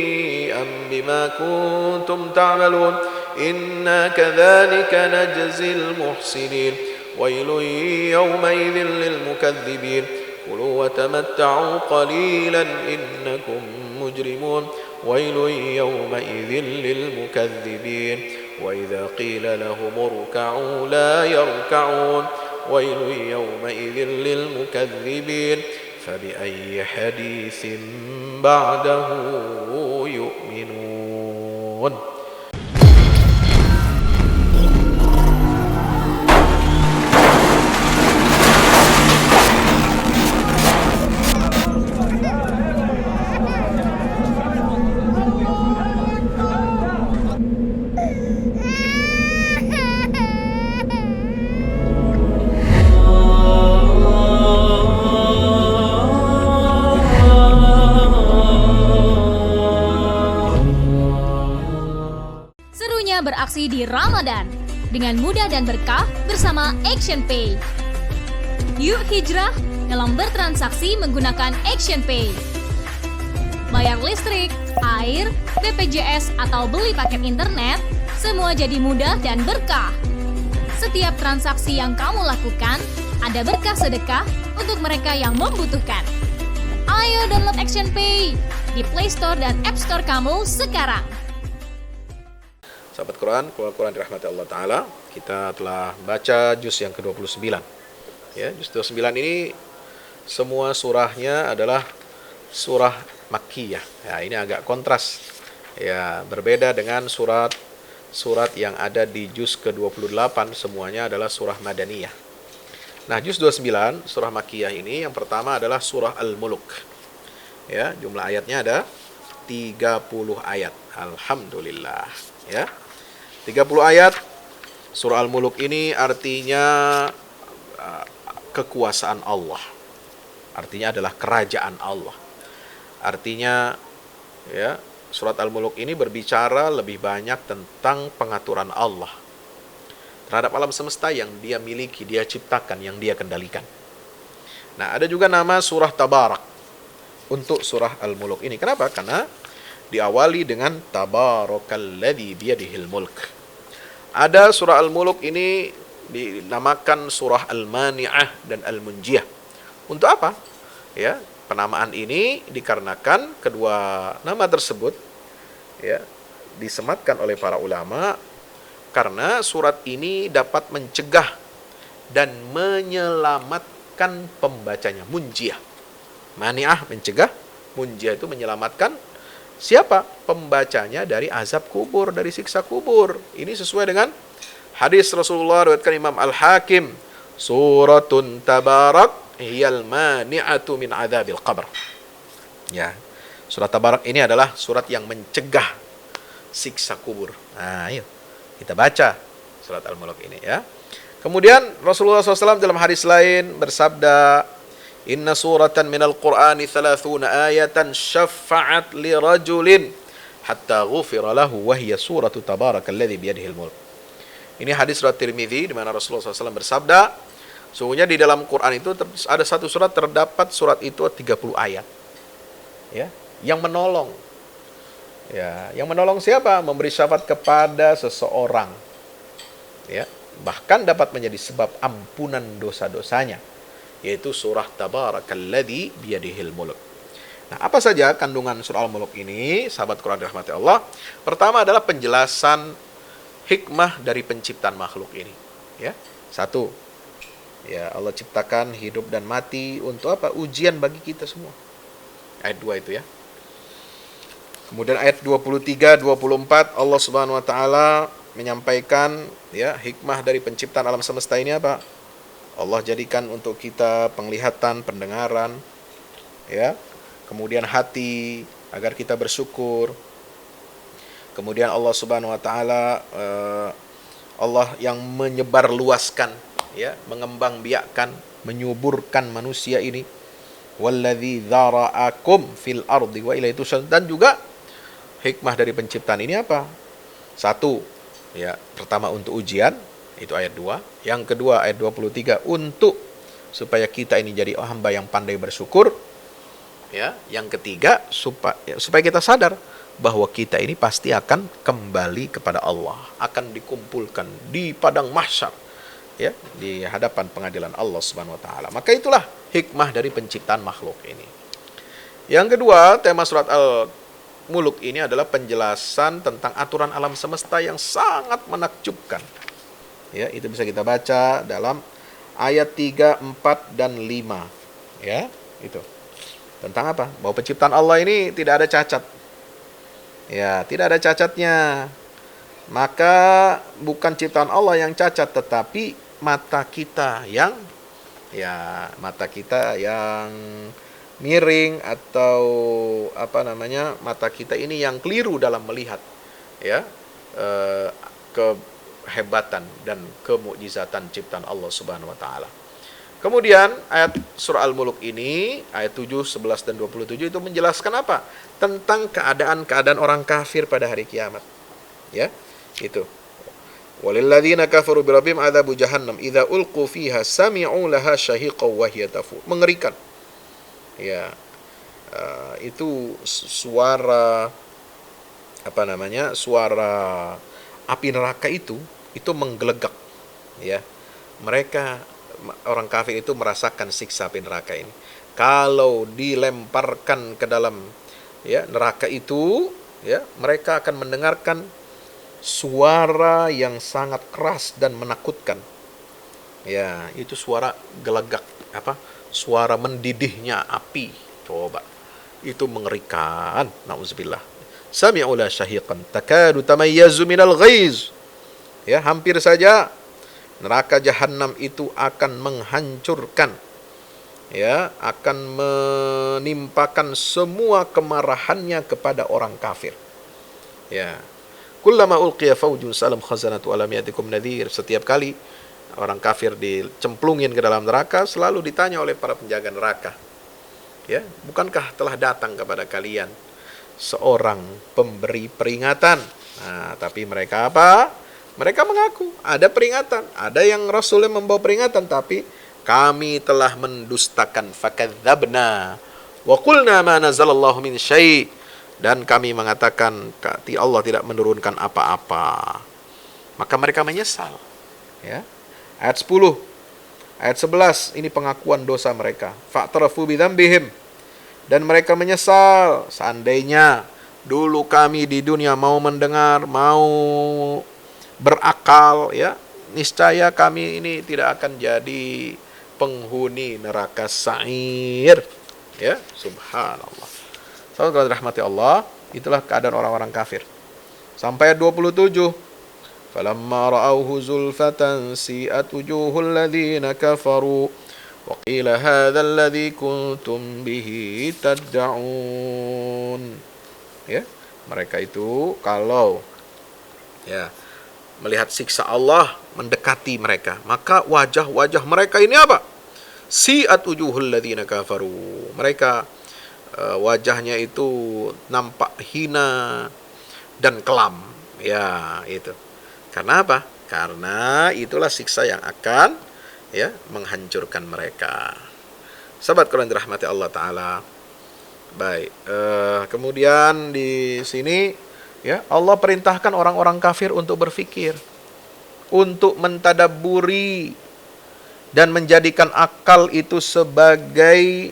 بما كنتم تعملون إنا كذلك نجزي المحسنين ويل يومئذ للمكذبين كلوا وتمتعوا قليلا إنكم مجرمون ويل يومئذ للمكذبين وإذا قيل لهم اركعوا لا يركعون ويل يومئذ للمكذبين فبأي حديث بعده يؤمنون. Beraksi di Ramadan dengan mudah dan berkah bersama ActionPay. Yuk hijrah dalam bertransaksi menggunakan ActionPay. Bayar listrik, air, BPJS atau beli paket internet, semua jadi mudah dan berkah. Setiap transaksi yang kamu lakukan ada berkah sedekah untuk mereka yang membutuhkan. Ayo download ActionPay di Play Store dan App Store kamu sekarang. Sahabat Quran, Quran dirahmati Allah Ta'ala, kita telah baca juz yang ke-29. Ya, juz 29 ini semua surahnya adalah surah Makkiyah. Ya, ini agak kontras. Ya, berbeda dengan surat yang ada di juz ke-28, semuanya adalah surah Madaniyah. Nah, juz 29, surah Makkiyah ini yang pertama adalah surah Al-Muluk. Ya, jumlah ayatnya ada 30 ayat. Alhamdulillah. Ya. 30 ayat. Surah Al-Muluk ini artinya kekuasaan Allah. Artinya adalah kerajaan Allah. Artinya ya, surat Al-Muluk ini berbicara lebih banyak tentang pengaturan Allah terhadap alam semesta yang dia miliki, dia ciptakan, yang dia kendalikan. Nah, ada juga nama surah Tabarak untuk surah Al-Muluk ini. Kenapa? Karena diawali dengan Tabarakalladzi biyadihil mulk. Ada surah Al-Muluk ini dinamakan surah Al-Mani'ah dan Al-Munjiyah. Untuk apa? Ya, penamaan ini dikarenakan kedua nama tersebut ya disematkan oleh para ulama karena surat ini dapat mencegah dan menyelamatkan pembacanya. Munjiyah. Mani'ah mencegah, Munjiyah itu menyelamatkan siapa? Pembacanya dari azab kubur, dari siksa kubur. Ini sesuai dengan hadis Rasulullah riwayatkan Imam Al-Hakim, suratun tabarak hiyal mani'atu min adzabil qabr. Ya. Surat Tabarak ini adalah surat yang mencegah siksa kubur. Nah, ayo kita baca surat Al-Muluk ini ya. Kemudian Rasulullah SAW dalam hadis lain bersabda, Inna suratan minal Qur'ani 30 ayatan syafa'at li rajulin hatta ghufira lahu wa hiya suratu tabarakalladzi biyadihil mulk. Ini hadis riwayat Tirmidzi di mana Rasulullah SAW bersabda, Sungguhnya di dalam Quran itu ada satu surat, terdapat surat itu 30 ayat. Ya, yang menolong. Ya, yang menolong siapa? Memberi syafaat kepada seseorang. Ya, bahkan dapat menjadi sebab ampunan dosa-dosanya, yaitu surah Tabarakalladzi biyadihil mulk. Nah, apa saja kandungan surah Al-Mulk ini, sahabat Quran dirahmati Allah? Pertama adalah penjelasan hikmah dari penciptaan makhluk ini. Ya, satu, ya Allah ciptakan hidup dan mati untuk apa? Ujian bagi kita semua. Ayat 2 itu ya. Kemudian ayat 23, 24 Allah Subhanahu wa taala menyampaikan ya hikmah dari penciptaan alam semesta ini apa? Allah jadikan untuk kita penglihatan, pendengaran, ya. Kemudian hati agar kita bersyukur. Kemudian Allah Subhanahu wa taala Allah yang menyebarluaskan, ya, mengembangbiakkan, menyuburkan manusia ini. Walladzi dzara'akum fil ardi wa ilaihi tusyarun. Dan juga hikmah dari penciptaan ini apa? Satu, ya, pertama untuk ujian, itu ayat 2. Yang kedua ayat 23 untuk supaya kita ini jadi hamba yang pandai bersyukur. Ya, yang ketiga supaya kita sadar bahwa kita ini pasti akan kembali kepada Allah, akan dikumpulkan di padang mahsyar, ya, di hadapan pengadilan Allah Subhanahu wa taala. Maka itulah hikmah dari penciptaan makhluk ini. Yang kedua, tema surat Al-Mulk ini adalah penjelasan tentang aturan alam semesta yang sangat menakjubkan. Ya, itu bisa kita baca dalam ayat 3, 4 dan 5. Ya, itu. Tentang apa? Bahwa penciptaan Allah ini tidak ada cacat. Ya, tidak ada cacatnya. Maka bukan ciptaan Allah yang cacat, tetapi mata kita yang miring, atau mata kita ini yang keliru dalam melihat, ya, kehebatan dan kemukjizatan ciptaan Allah Subhanahu wa taala. Kemudian ayat surah Al-Mulk ini, ayat 7, 11 dan 27 itu menjelaskan apa? Tentang keadaan orang kafir pada hari kiamat. Ya, itu. Walilladzina kafaru birabbihim adzabu jahannam idza ulqu fiha sami'u laha syahiqan wa hiya tafur. Mengerikan. Ya. Itu suara suara api neraka itu menggelegak. Ya. Mereka orang kafir itu merasakan siksa api neraka ini. Kalau dilemparkan ke dalam, ya, neraka itu, ya, mereka akan mendengarkan suara yang sangat keras dan menakutkan. Ya, itu suara gelegak, suara mendidihnya api. Coba. Itu mengerikan. Nauzubillah. Sami'u la syahiqan takadu tamayyazu minal ghaiz. Ya, hampir saja neraka jahanam itu akan menghancurkan, ya, akan menimpakan semua kemarahannya kepada orang kafir. Ya. Kullama ulqiya faujun salam khazanatu alam yatikum nadhir. Setiap kali orang kafir dicemplungin ke dalam neraka, selalu ditanya oleh para penjaga neraka, ya, bukankah telah datang kepada kalian seorang pemberi peringatan? Nah, tapi mereka apa? Mereka mengaku ada peringatan, ada yang Rasulnya membawa peringatan, tapi kami telah mendustakan. Fakadzabna wa qulna ma nazalallahu min syai'. Dan kami mengatakan Allah tidak menurunkan apa-apa. Maka mereka menyesal. Ya. Ayat 10, ayat 11 ini pengakuan dosa mereka. Fa'tarafu bidzambihim. Dan mereka menyesal, seandainya dulu kami di dunia mau mendengar, mau berakal, ya, niscaya kami ini tidak akan jadi penghuni neraka sa'ir. Ya, subhanallah. Saudara rahmati Allah, itulah keadaan orang-orang kafir. Sampai ayat 27. Falamma ra'awhu zulfatan si'at wujuhul ladzina kafaru wa qila hadzal ladzi kuntum bihi tad'un. Ya, mereka itu kalau, ya, melihat siksa Allah mendekati mereka, maka wajah-wajah mereka ini apa? Si'at wujuhul ladzina kafaru. Mereka wajahnya itu nampak hina dan kelam. Ya, itu. Karena apa? Karena itulah siksa yang akan ya, menghancurkan mereka. Sahabat Quran dirahmati Allah Ta'ala. Baik, kemudian di sini ya Allah perintahkan orang-orang kafir untuk berfikir, untuk mentadabburi dan menjadikan akal itu sebagai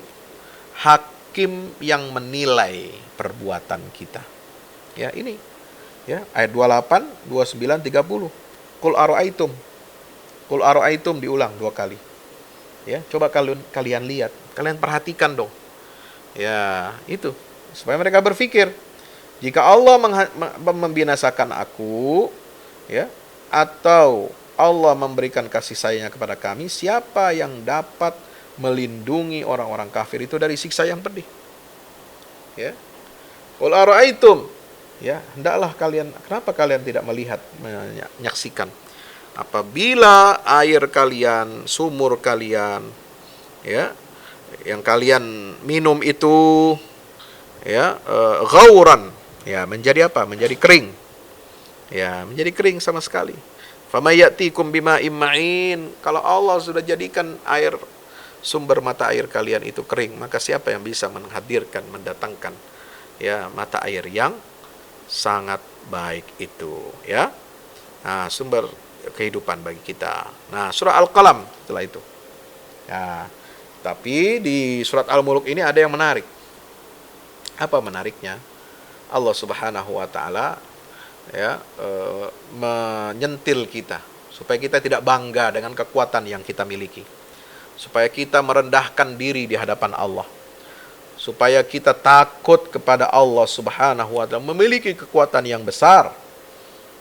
hakim yang menilai perbuatan kita. Ya, ini ya ayat 28, 29, 30. Qul ara'aitum diulang 2 kali. Ya, coba kalian lihat, kalian perhatikan dong. Ya, itu supaya mereka berpikir, jika Allah membinasakan aku, ya, atau Allah memberikan kasih sayangnya kepada kami, siapa yang dapat melindungi orang-orang kafir itu dari siksa yang pedih? Ya. Qul ara'aitum, ya, hendaklah kalian, kenapa kalian tidak melihat, menyaksikan apabila air kalian, sumur kalian, ya, yang kalian minum itu, ya, ghauran, ya, menjadi apa? Menjadi kering. Ya, menjadi kering sama sekali. Fama ya'tikum bima'in ma'in. Kalau Allah sudah jadikan air, sumber mata air kalian itu kering, maka siapa yang bisa mendatangkan, ya, mata air yang sangat baik itu, ya. Nah, sumber kehidupan bagi kita. Nah, surah Al-Qalam setelah itu. Ya, tapi di surat Al-Mulk ini ada yang menarik. Apa menariknya? Allah Subhanahu wa taala, ya, menyentil kita supaya kita tidak bangga dengan kekuatan yang kita miliki. Supaya kita merendahkan diri di hadapan Allah. Supaya kita takut kepada Allah Subhanahu wa taala, memiliki kekuatan yang besar.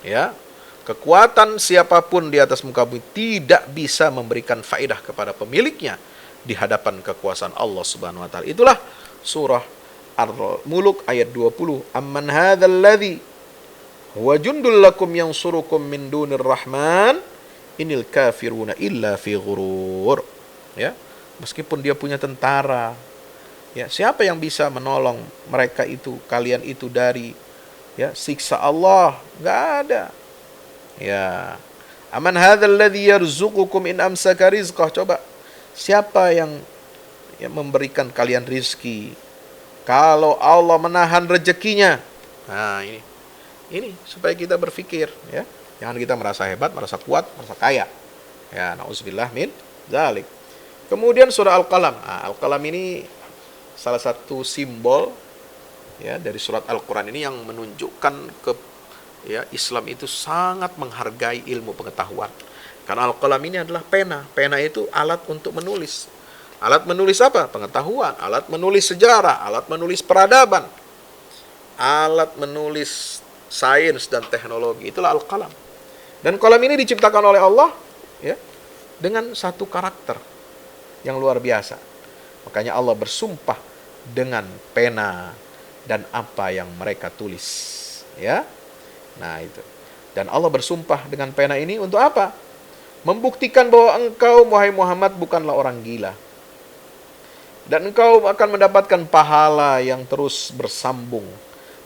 Ya. Kekuatan siapapun di atas muka bumi tidak bisa memberikan faedah kepada pemiliknya di hadapan kekuasaan Allah Subhanahu wa taala. Itulah surah Al-Mulk ayat 20. Amman hadzal ladzi huwa jundul lakum yansurukum min dunir rahman inil kafiruna illa fi ghurur. Ya, meskipun dia punya tentara, ya, siapa yang bisa menolong mereka itu, kalian itu dari, ya, siksa Allah? Enggak ada. Ya. Aman hadzal ladzi yarzuqukum in amsaka rizqah. Coba, siapa yang memberikan kalian rizki kalau Allah menahan rezekinya? Nah, ini supaya kita berpikir, ya. Jangan kita merasa hebat, merasa kuat, merasa kaya. Ya, nauzubillah min dzalik. Kemudian surah Al-Qalam. Nah, Al-Qalam ini salah satu simbol, ya, dari surat Al-Quran ini yang menunjukkan ya, Islam itu sangat menghargai ilmu pengetahuan. Karena Al-Qalam ini adalah pena. Pena itu alat untuk menulis. Alat menulis apa? Pengetahuan. Alat menulis sejarah. Alat menulis peradaban. Alat menulis sains dan teknologi. Itulah Al-Qalam. Dan qalam ini diciptakan oleh Allah, ya, dengan satu karakter yang luar biasa. Makanya Allah bersumpah dengan pena dan apa yang mereka tulis. Ya. Nah, itu. Dan Allah bersumpah dengan pena ini untuk apa? Membuktikan bahwa engkau, wahai Muhammad, bukanlah orang gila. Dan engkau akan mendapatkan pahala yang terus bersambung,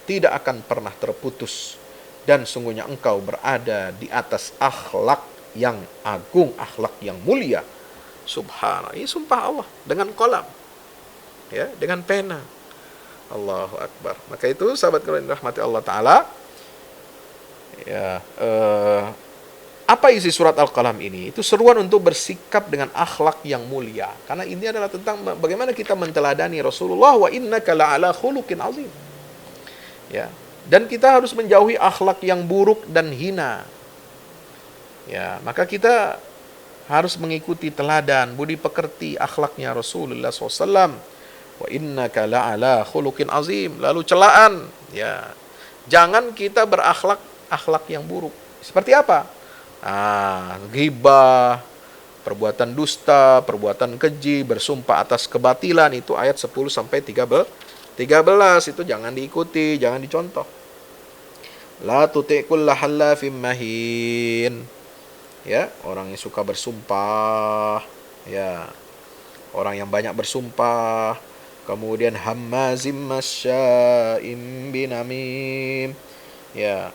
tidak akan pernah terputus. Dan sungguhnya engkau berada di atas akhlak yang agung, akhlak yang mulia. Subhanallah. Ini sumpah Allah dengan qalam. Ya, dengan pena. Allahu Akbar. Maka itu sahabat kalian rahmati Allah Ta'ala. Ya, apa isi surat Al-Qalam ini? Itu seruan untuk bersikap dengan akhlak yang mulia. Karena ini adalah tentang bagaimana kita menteladani Rasulullah, wa innaka la'ala khuluqin azim. Ya, dan kita harus menjauhi akhlak yang buruk dan hina. Ya, maka kita harus mengikuti teladan, budi pekerti akhlaknya Rasulullah SAW. Wa innaka la'ala khuluqin azim. Lalu celaan, ya, jangan kita berakhlak yang buruk. Seperti apa? Ghibah, perbuatan dusta, perbuatan keji, bersumpah atas kebatilan, itu ayat 10 sampai 13 itu jangan diikuti, jangan dicontoh. La tuti' kulla hallafin mahin. Ya, orang yang suka bersumpah, ya. Orang yang banyak bersumpah, kemudian hammazim masya'im binamim. Ya.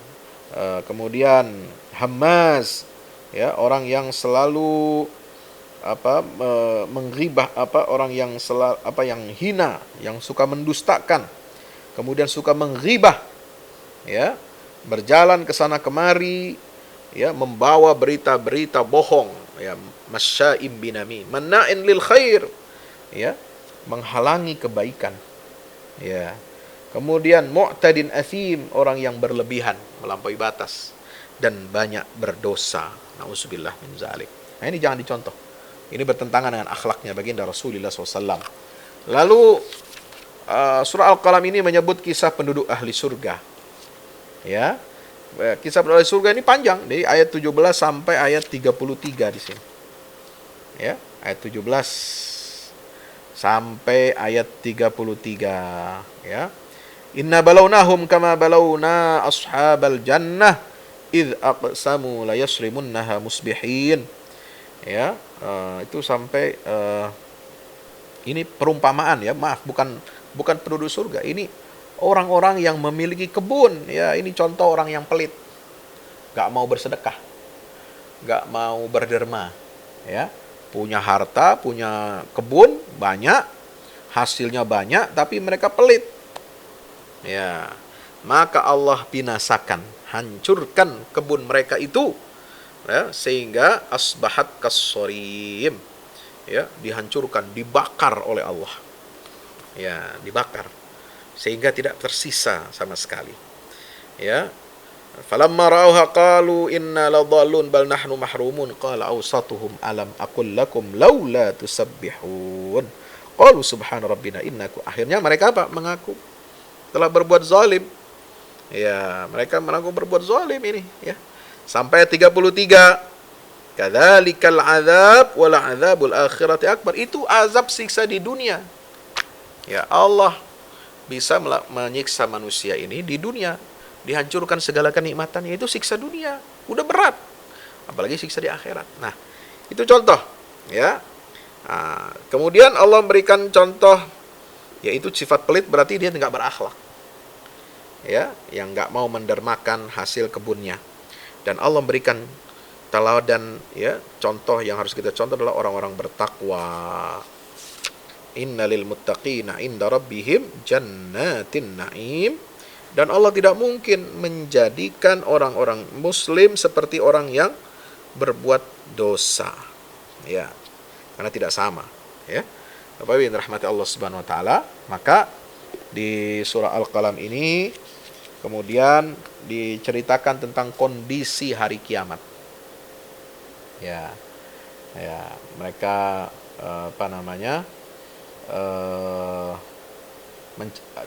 Kemudian hammaz, ya, orang yang selalu menggibah orang yang yang hina, yang suka mendustakan, kemudian suka menggibah, ya, berjalan ke sana kemari, ya, membawa berita-berita bohong, ya, masya'im binami, manna'in lil khair, ya, menghalangi kebaikan, ya. Kemudian mu'tadin athim, orang yang berlebihan, melampaui batas dan banyak berdosa. Nauzubillah min zalik. Nah, ini jangan dicontoh. Ini bertentangan dengan akhlaknya baginda Rasulullah SAW. Lalu surah Al-Qalam ini menyebut kisah penduduk ahli surga. Ya, kisah penduduk ahli surga ini panjang, dari ayat 17 sampai ayat 33 di sini. Ya, ayat 17 sampai ayat 33. Ya, inna balawnahum kama balawna ashabal jannah idh aqsamu la yasrimunnaha musbihin. Ya, itu sampai ini perumpamaan, ya, maaf, bukan penduduk surga, ini orang-orang yang memiliki kebun, ya, ini contoh orang yang pelit, gak mau bersedekah, gak mau berderma, ya, punya harta, punya kebun banyak, hasilnya banyak, tapi mereka pelit, ya, maka Allah binasakan, hancurkan kebun mereka itu, ya, sehingga asbahat kassorim, ya, dihancurkan, dibakar oleh Allah, ya, dibakar sehingga tidak tersisa sama sekali, ya. Falamma ra'awha qalu inna ladallun bal nahnu mahrumun qala awsatuhum alam aqul lakum laula tusabbihun qalu subhana rabbina innaku. Akhirnya mereka apa? Mengaku telah berbuat zalim, ya, mereka mengaku berbuat zalim ini, ya. Sampai 33, kadzalikal azab wal azabul akhirati akbar. Itu azab siksa di dunia. Ya, Allah bisa menyiksa manusia ini di dunia, dihancurkan segala kenikmatannya, itu siksa dunia, udah berat, apalagi siksa di akhirat. Nah, itu contoh, ya. Nah, kemudian Allah memberikan contoh, yaitu sifat pelit, berarti dia nggak berakhlak, ya, yang nggak mau mendermakan hasil kebunnya. Dan Allah memberikan teladan, ya, contoh yang harus kita contoh adalah orang-orang bertakwa. Innalil muttaqina inda rabbihim jannatin na'im. Dan Allah tidak mungkin menjadikan orang-orang muslim seperti orang yang berbuat dosa, ya, karena tidak sama, ya. Bapak Ibu yang dirahmati Allah Subhanahu wa taala, maka di surah Al-Qalam ini kemudian diceritakan tentang kondisi hari kiamat. Ya, ya, mereka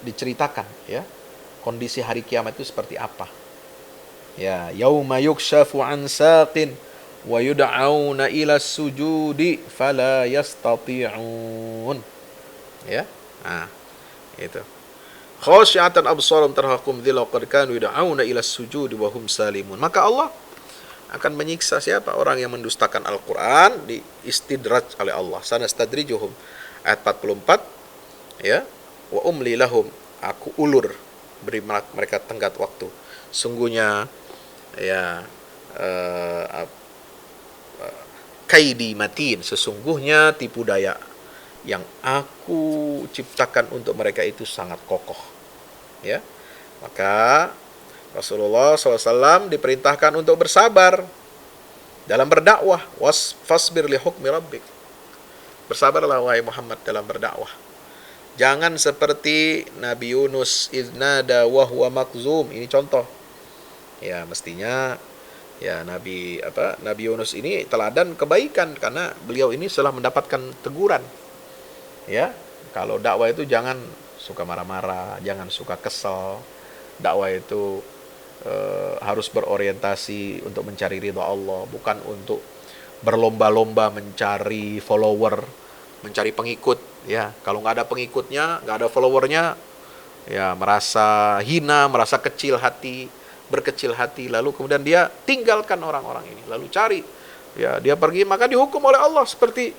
diceritakan, ya, kondisi hari kiamat itu seperti apa. Ya, yauma yukshafu an saqin wa yud'auna ila sujudi fala yastati'un. Ya. Nah, itu. Khasyi'atan absarum tarhaqum dhillah qad kanu yud'auna ila sujudi wa hum salimun. Maka Allah akan menyiksa siapa? Orang yang mendustakan Al-Qur'an, diistidraj oleh Allah. Sanastadrijuhum, ayat 44, ya. Wa umli lahum, aku ulur, beri mereka tenggat waktu. Sungguhnya, ya, kaidi matin, sesungguhnya tipu daya yang aku ciptakan untuk mereka itu sangat kokoh, ya. Maka Rasulullah SAW diperintahkan untuk bersabar dalam berdakwah. Fasbir li hukmi rabbik, bersabarlah wahai Muhammad dalam berdakwah. Jangan seperti Nabi Yunus idnada wa huwa makzum. Ini contoh, ya, mestinya, ya, Nabi Yunus ini teladan kebaikan karena beliau ini setelah mendapatkan teguran, ya. Kalau dakwah itu jangan suka marah-marah, jangan suka kesel. Dakwah itu harus berorientasi untuk mencari ridha Allah, bukan untuk berlomba-lomba mencari follower, mencari pengikut, ya. Kalau nggak ada pengikutnya, nggak ada followernya, ya, merasa hina, merasa kecil hati, berkecil hati, lalu kemudian dia tinggalkan orang-orang ini, lalu cari, ya, dia pergi, maka dihukum oleh Allah seperti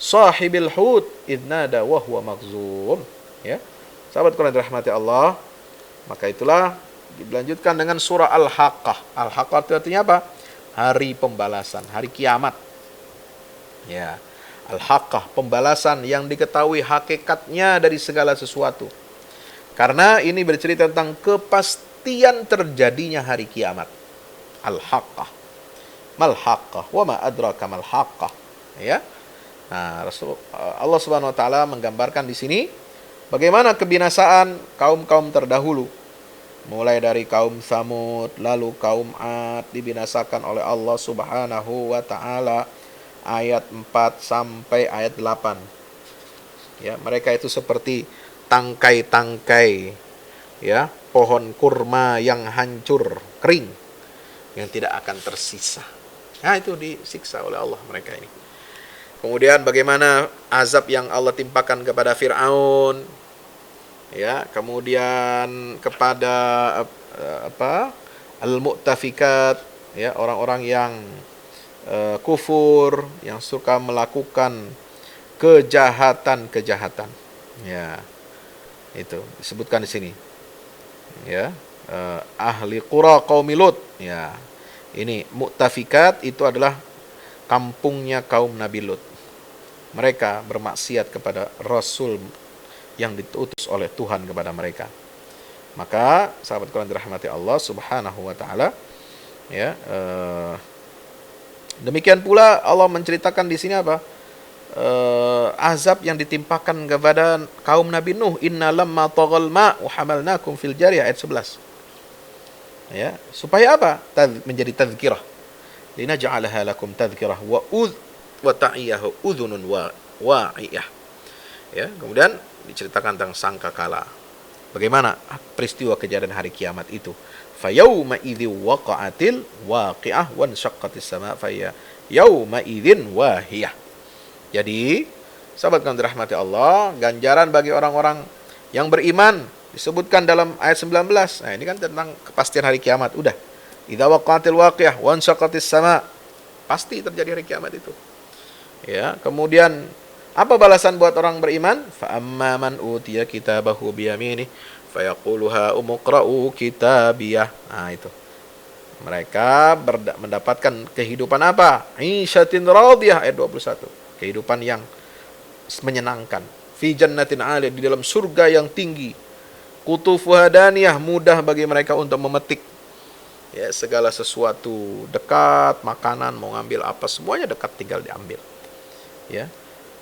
sahibil hud idnada wa huwa makzum, ya. Sahabat Quran dirahmati Allah, maka itulah dilanjutkan dengan surah Al-Haqqah. Al-Haqqah itu artinya apa? Hari pembalasan, hari kiamat. Ya. Al-haqqah, pembalasan yang diketahui hakikatnya dari segala sesuatu. Karena ini bercerita tentang kepastian terjadinya hari kiamat. Al-haqqah. Mal-haqqah, wa ma adraka mal-haqqah. Ya. Nah, Allah Subhanahu wa taala menggambarkan di sini bagaimana kebinasaan kaum-kaum terdahulu. Mulai dari kaum Tsamud, lalu kaum Ad dibinasakan oleh Allah Subhanahu wa taala. Ayat 4 sampai ayat 8. Ya, mereka itu seperti tangkai-tangkai ya, pohon kurma yang hancur, kering, yang tidak akan tersisa. Nah, itu disiksa oleh Allah mereka ini. Kemudian bagaimana azab yang Allah timpakan kepada Fir'aun, ya, kemudian kepada al-mu'tafikat, ya, orang-orang yang kufur, yang suka melakukan kejahatan-kejahatan. Ya, itu disebutkan di sini. Ya, ahli qura qaumi Lut. Ya, ini mu'tafikat itu adalah kampungnya kaum Nabi Lut. Mereka bermaksiat kepada Rasul yang diutus oleh Tuhan kepada mereka. Maka sahabat Quran dirahmati Allah Subhanahu wa taala, ya, demikian pula Allah menceritakan di sini apa? Azab yang ditimpakan kepada kaum Nabi Nuh. Inna lamma taghal ma wa hamalnakum fil jariyah, ayat 11. Ya, supaya apa? Menjadi tazkirah. Linaj'alaha lakum tazkirah wa ta'iyahu udhunun wa'iyah. Ya, kemudian diceritakan tentang sangkakala. Bagaimana peristiwa kejadian hari kiamat itu? Fayauma idzi waqa'atil waqi'ah wa anshaqqatis sama' faya yauma idzin wahiyah. Jadi, sahabat yang dirahmati Allah, ganjaran bagi orang-orang yang beriman disebutkan dalam ayat 19. Nah, ini kan tentang kepastian hari kiamat. Udah. Idza waqa'atil waqi'ah wa anshaqqatis sama'. Pasti terjadi hari kiamat itu. Ya, kemudian apa balasan buat orang beriman? Fa amma man utiya kitabahu biyaminih fayaqulu ha umqra'u kitabiyah. Nah, itu. Mereka mendapatkan kehidupan apa? Isyatin radiyah, ayat 21. Kehidupan yang menyenangkan. Fi jannatin 'aliyah, di dalam surga yang tinggi. Qutufuha daniyah, mudah bagi mereka untuk memetik. Ya, segala sesuatu dekat, makanan mau ngambil apa semuanya dekat, tinggal diambil. Ya.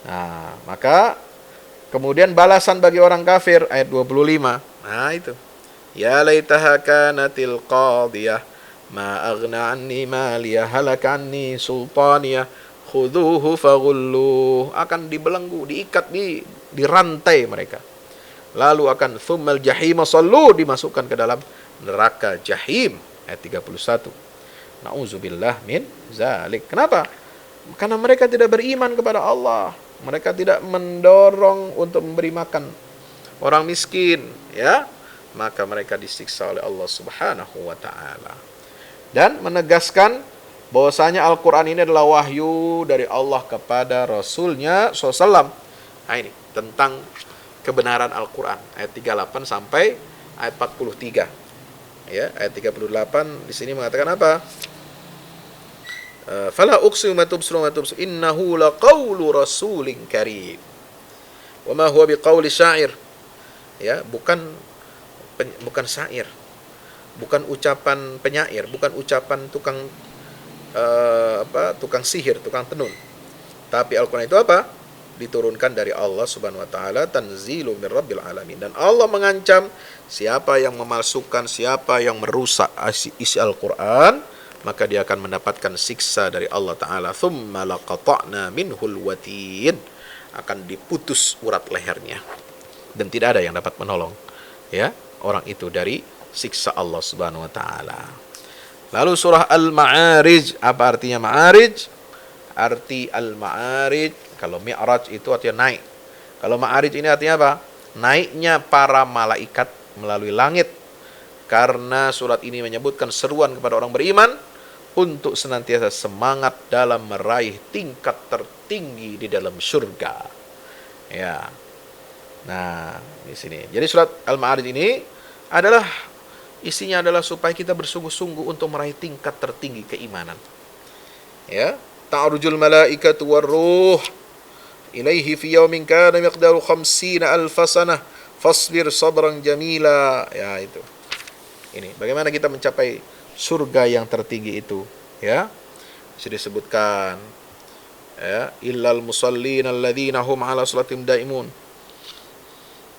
Nah, maka kemudian balasan bagi orang kafir, ayat 25. Nah, itu. Ya laitaha kanatil qadiyah ma aghna anni maliyah halaka anni sultaniyah khudhuhu faghulluh. Akan dibelenggu, diikat, dirantai mereka. Lalu akan thummal jahima sallu, dimasukkan ke dalam neraka jahim, ayat 31. Nauzubillah min zalik. Kenapa? Karena mereka tidak beriman kepada Allah. Mereka tidak mendorong untuk memberi makan orang miskin, ya. Maka mereka disiksa oleh Allah Subhanahu wa taala. Dan menegaskan bahwasanya Al-Qur'an ini adalah wahyu dari Allah kepada Rasulnya SAW. Nah, ini tentang kebenaran Al-Qur'an, ayat 38 sampai ayat 43. Ya, ayat 38 di sini mengatakan apa? Fala uqsimu ma tubsirun wa tubsir innahu laqaulu rasulin karim wa ma huwa biqauli syair. Ya, bukan syair, bukan ucapan penyair, bukan ucapan tukang tukang sihir, tukang tenun. Tapi Al-Qur'an itu apa? Diturunkan dari Allah Subhanahu wa taala, tanzilu mir rabbil alamin. Dan Allah mengancam siapa yang memalsukan, siapa yang merusak isi Al-Qur'an, maka dia akan mendapatkan siksa dari Allah Ta'ala. Thumma laqata'na minhul watin. Akan diputus urat lehernya. Dan tidak ada yang dapat menolong, ya, orang itu dari siksa Allah Subhanahu wa Ta'ala. Lalu surah Al-Ma'arij. Apa artinya Ma'arij? Arti Al-Ma'arij, kalau Mi'raj itu artinya naik. Kalau Ma'arij ini artinya apa? Naiknya para malaikat melalui langit. Karena surat ini menyebutkan seruan kepada orang beriman untuk senantiasa semangat dalam meraih tingkat tertinggi di dalam surga. Ya. Nah, di sini. Jadi surat Al-Ma'arij ini isinya adalah supaya kita bersungguh-sungguh untuk meraih tingkat tertinggi keimanan. Ya, ta'rujul malaikatu war ruh ilaihi fi yaumin kana miqdaru 50,000 sanah fasbir sabran jamila. Ya, itu. Ini bagaimana kita mencapai surga yang tertinggi itu, ya. Sudah disebutkan, ya, illal musallin alladzina hum ala salatim daimun.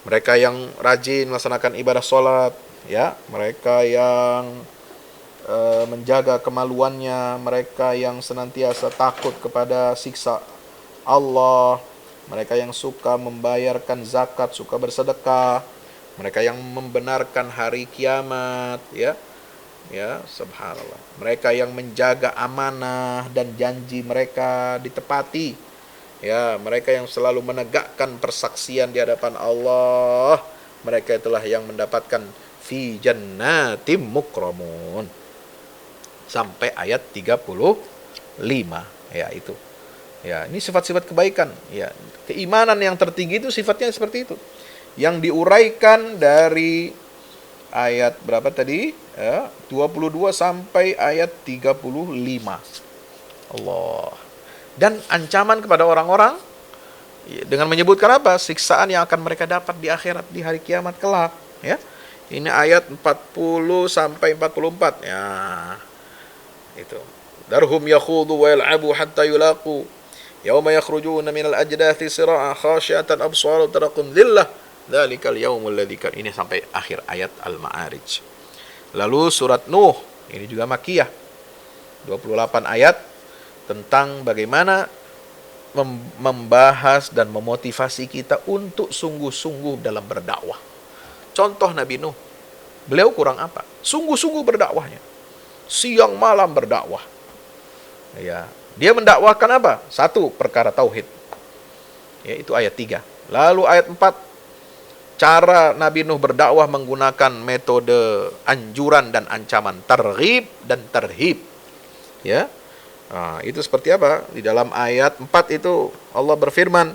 Mereka yang rajin melaksanakan ibadah salat, ya, mereka yang menjaga kemaluannya, mereka yang senantiasa takut kepada siksa Allah, mereka yang suka membayarkan zakat, suka bersedekah, mereka yang membenarkan hari kiamat, ya, subhanallah. Mereka yang menjaga amanah dan janji mereka ditepati, ya, mereka yang selalu menegakkan persaksian di hadapan Allah, mereka itulah yang mendapatkan fi jannatim mukramun. Sampai ayat 35, ya, itu. Ya, ini sifat-sifat kebaikan, ya. Keimanan yang tertinggi itu sifatnya seperti itu. Yang diuraikan dari ayat berapa tadi? Ya, 22 sampai ayat 35. Allah. Dan ancaman kepada orang-orang, ya, dengan menyebutkan apa? Siksaan yang akan mereka dapat di akhirat, di hari kiamat kelak, ya. Ini ayat 40 sampai 44. Ya. Itu. Darhum yakhudu wa yal'abu hatta yulaqu yauma yakhrujuna minal ajdathi sira'a khasyiatan absaru taraqum dhillah dzalikal yaumul ladzi kan. Ini sampai akhir ayat Al-Ma'arij. Lalu surat Nuh, ini juga Makkiyah. 28 ayat tentang bagaimana membahas dan memotivasi kita untuk sungguh-sungguh dalam berdakwah. Contoh Nabi Nuh. Beliau kurang apa? Sungguh-sungguh berdakwahnya. Siang malam berdakwah. Ya, dia mendakwahkan apa? Satu, perkara tauhid. Ya, itu ayat 3. Lalu ayat 4, cara Nabi Nuh berdakwah menggunakan metode anjuran dan ancaman, targhib dan tarhib. Ya. Nah, itu seperti apa? Di dalam ayat 4 itu Allah berfirman,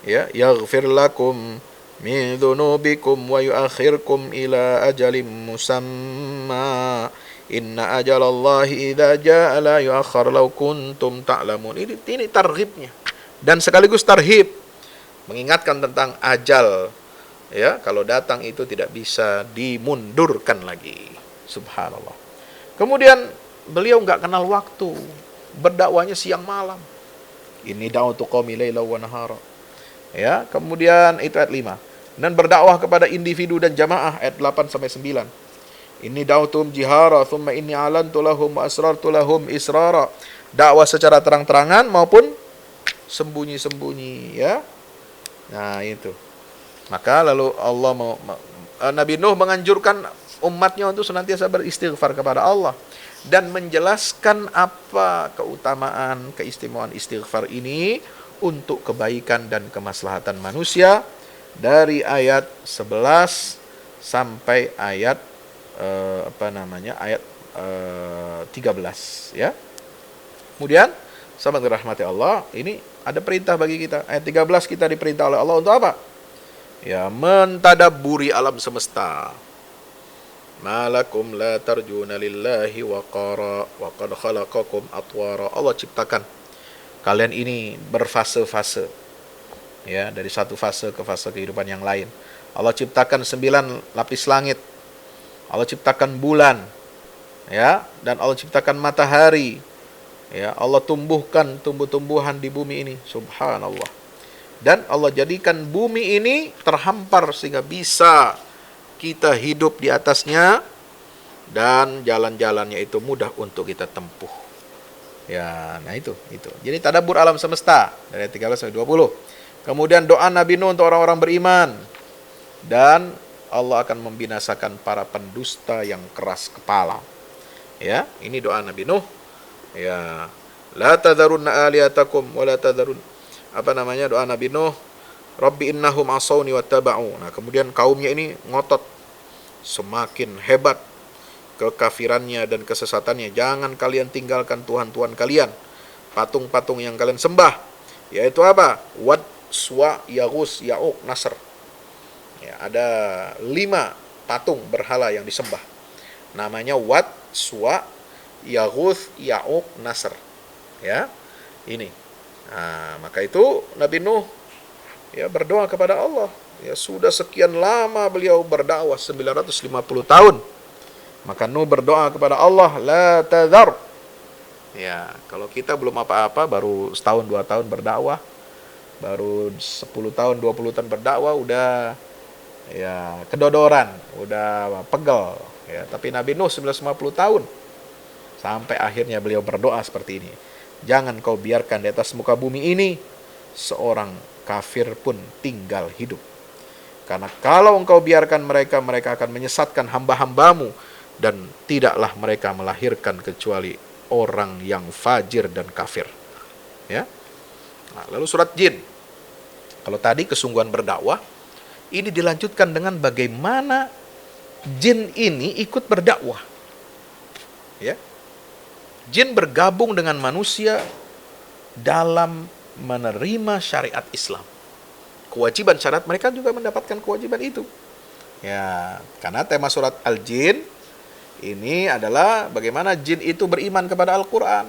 ya, yaghfir lakum min dzunubikum wa yuakhirkum ila ajalin musamma. Inna ajalallahi idza jaa la yuakhkhar law kuntum ta'lamun. Ini targhibnya dan sekaligus tarhib, mengingatkan tentang ajal, ya, kalau datang itu tidak bisa dimundurkan lagi. Subhanallah. Kemudian beliau enggak kenal waktu, berdakwahnya siang malam. Ini da'watu qaumi laila wa nahara. Ya, kemudian itu ayat 5. Dan berdakwah kepada individu dan jamaah ayat 8 sampai 9. Ini da'utum jihara thumma inni alantu lahum wa asrartu lahum israra. Dakwah secara terang-terangan maupun sembunyi-sembunyi, ya. Nah, itu. Maka lalu Nabi Nuh menganjurkan umatnya untuk senantiasa beristighfar kepada Allah dan menjelaskan apa keutamaan, keistimewaan istighfar ini untuk kebaikan dan kemaslahatan manusia dari ayat 11 sampai ayat ayat 13, ya. Kemudian sahabat dirahmati Allah, ini ada perintah bagi kita. Ayat 13 kita diperintah oleh Allah untuk apa? Ya, mentadabburi alam semesta. Malakum la tarjuna lillahi waqara wa qad khalaqakum atwara. Allah ciptakan kalian ini berfase-fase. Ya, dari satu fase ke fase kehidupan yang lain. Allah ciptakan 9 lapis langit. Allah ciptakan bulan, ya, dan Allah ciptakan matahari, ya. Allah tumbuhkan tumbuh-tumbuhan di bumi ini, subhanallah. Dan Allah jadikan bumi ini terhampar sehingga bisa kita hidup di atasnya dan jalan-jalannya itu mudah untuk kita tempuh. Ya, nah itu. Jadi tadabbur alam semesta dari 13 sampai 20. Kemudian doa Nabi Nuh untuk orang-orang beriman, dan Allah akan membinasakan para pendusta yang keras kepala. Ya, ini doa Nabi Nuh. Ya, la tadharunna aliyatakum wa la tadharun doa Nabi Nuh, Rabbi innahum asawni wattaba'u. Nah, kemudian kaumnya ini ngotot, semakin hebat kekafirannya dan kesesatannya. Jangan kalian tinggalkan Tuhan-Tuhan kalian, patung-patung yang kalian sembah, yaitu apa? Wad, Suwa, Yaghus, Ya'uq, Nasr. Ya, ada 5 patung berhala yang disembah. Namanya Wad, Suwa, Yaghus, Ya'uq, Nasr. Ya, ini. Nah, maka itu Nabi Nuh ya berdoa kepada Allah. Ya sudah sekian lama beliau berdakwah 950 tahun. Maka Nuh berdoa kepada Allah, la tadhar. Ya, kalau kita belum apa-apa, baru setahun 2 tahun berdakwah, baru 10 tahun 20 tahun berdakwah udah ya kedodoran, udah pegel ya. Tapi Nabi Nuh 950 tahun sampai akhirnya beliau berdoa seperti ini. Jangan kau biarkan di atas muka bumi ini seorang kafir pun tinggal hidup. Karena kalau engkau biarkan mereka, mereka akan menyesatkan hamba-hambamu, dan tidaklah mereka melahirkan kecuali orang yang fajir dan kafir. Ya. Nah, lalu surat Jin. Kalau tadi kesungguhan berdakwah, ini dilanjutkan dengan bagaimana jin ini ikut berdakwah. Ya. Jin bergabung dengan manusia dalam menerima syariat Islam. Kewajiban syariat, mereka juga mendapatkan kewajiban itu. Ya, karena tema surat Al-Jin ini adalah bagaimana jin itu beriman kepada Al-Quran.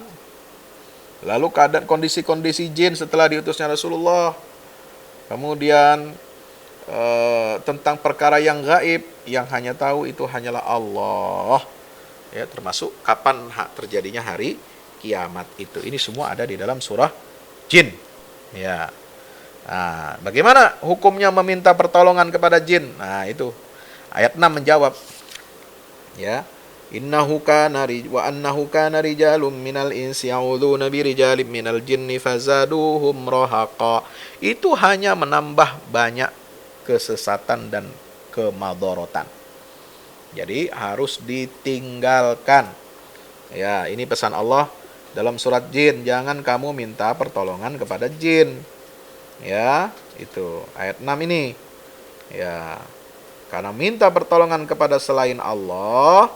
Lalu keadaan kondisi-kondisi jin setelah diutusnya Rasulullah. Kemudian tentang perkara yang gaib, yang hanya tahu itu hanyalah Allah. Ya, termasuk kapan terjadinya hari kiamat itu. Ini semua ada di dalam surah Jin. Ya. Nah, bagaimana hukumnya meminta pertolongan kepada jin? Nah, itu ayat 6 menjawab. Ya. Innahu kana wa annahu kana rijalun minal insi ya'udzuuna birijalin minal jinni fazaduhum rahaqa. Itu hanya menambah banyak kesesatan dan kemadharatan. Jadi harus ditinggalkan. Ya, ini pesan Allah dalam surat Jin, jangan kamu minta pertolongan kepada jin. Ya, itu ayat 6 ini. Ya. Karena minta pertolongan kepada selain Allah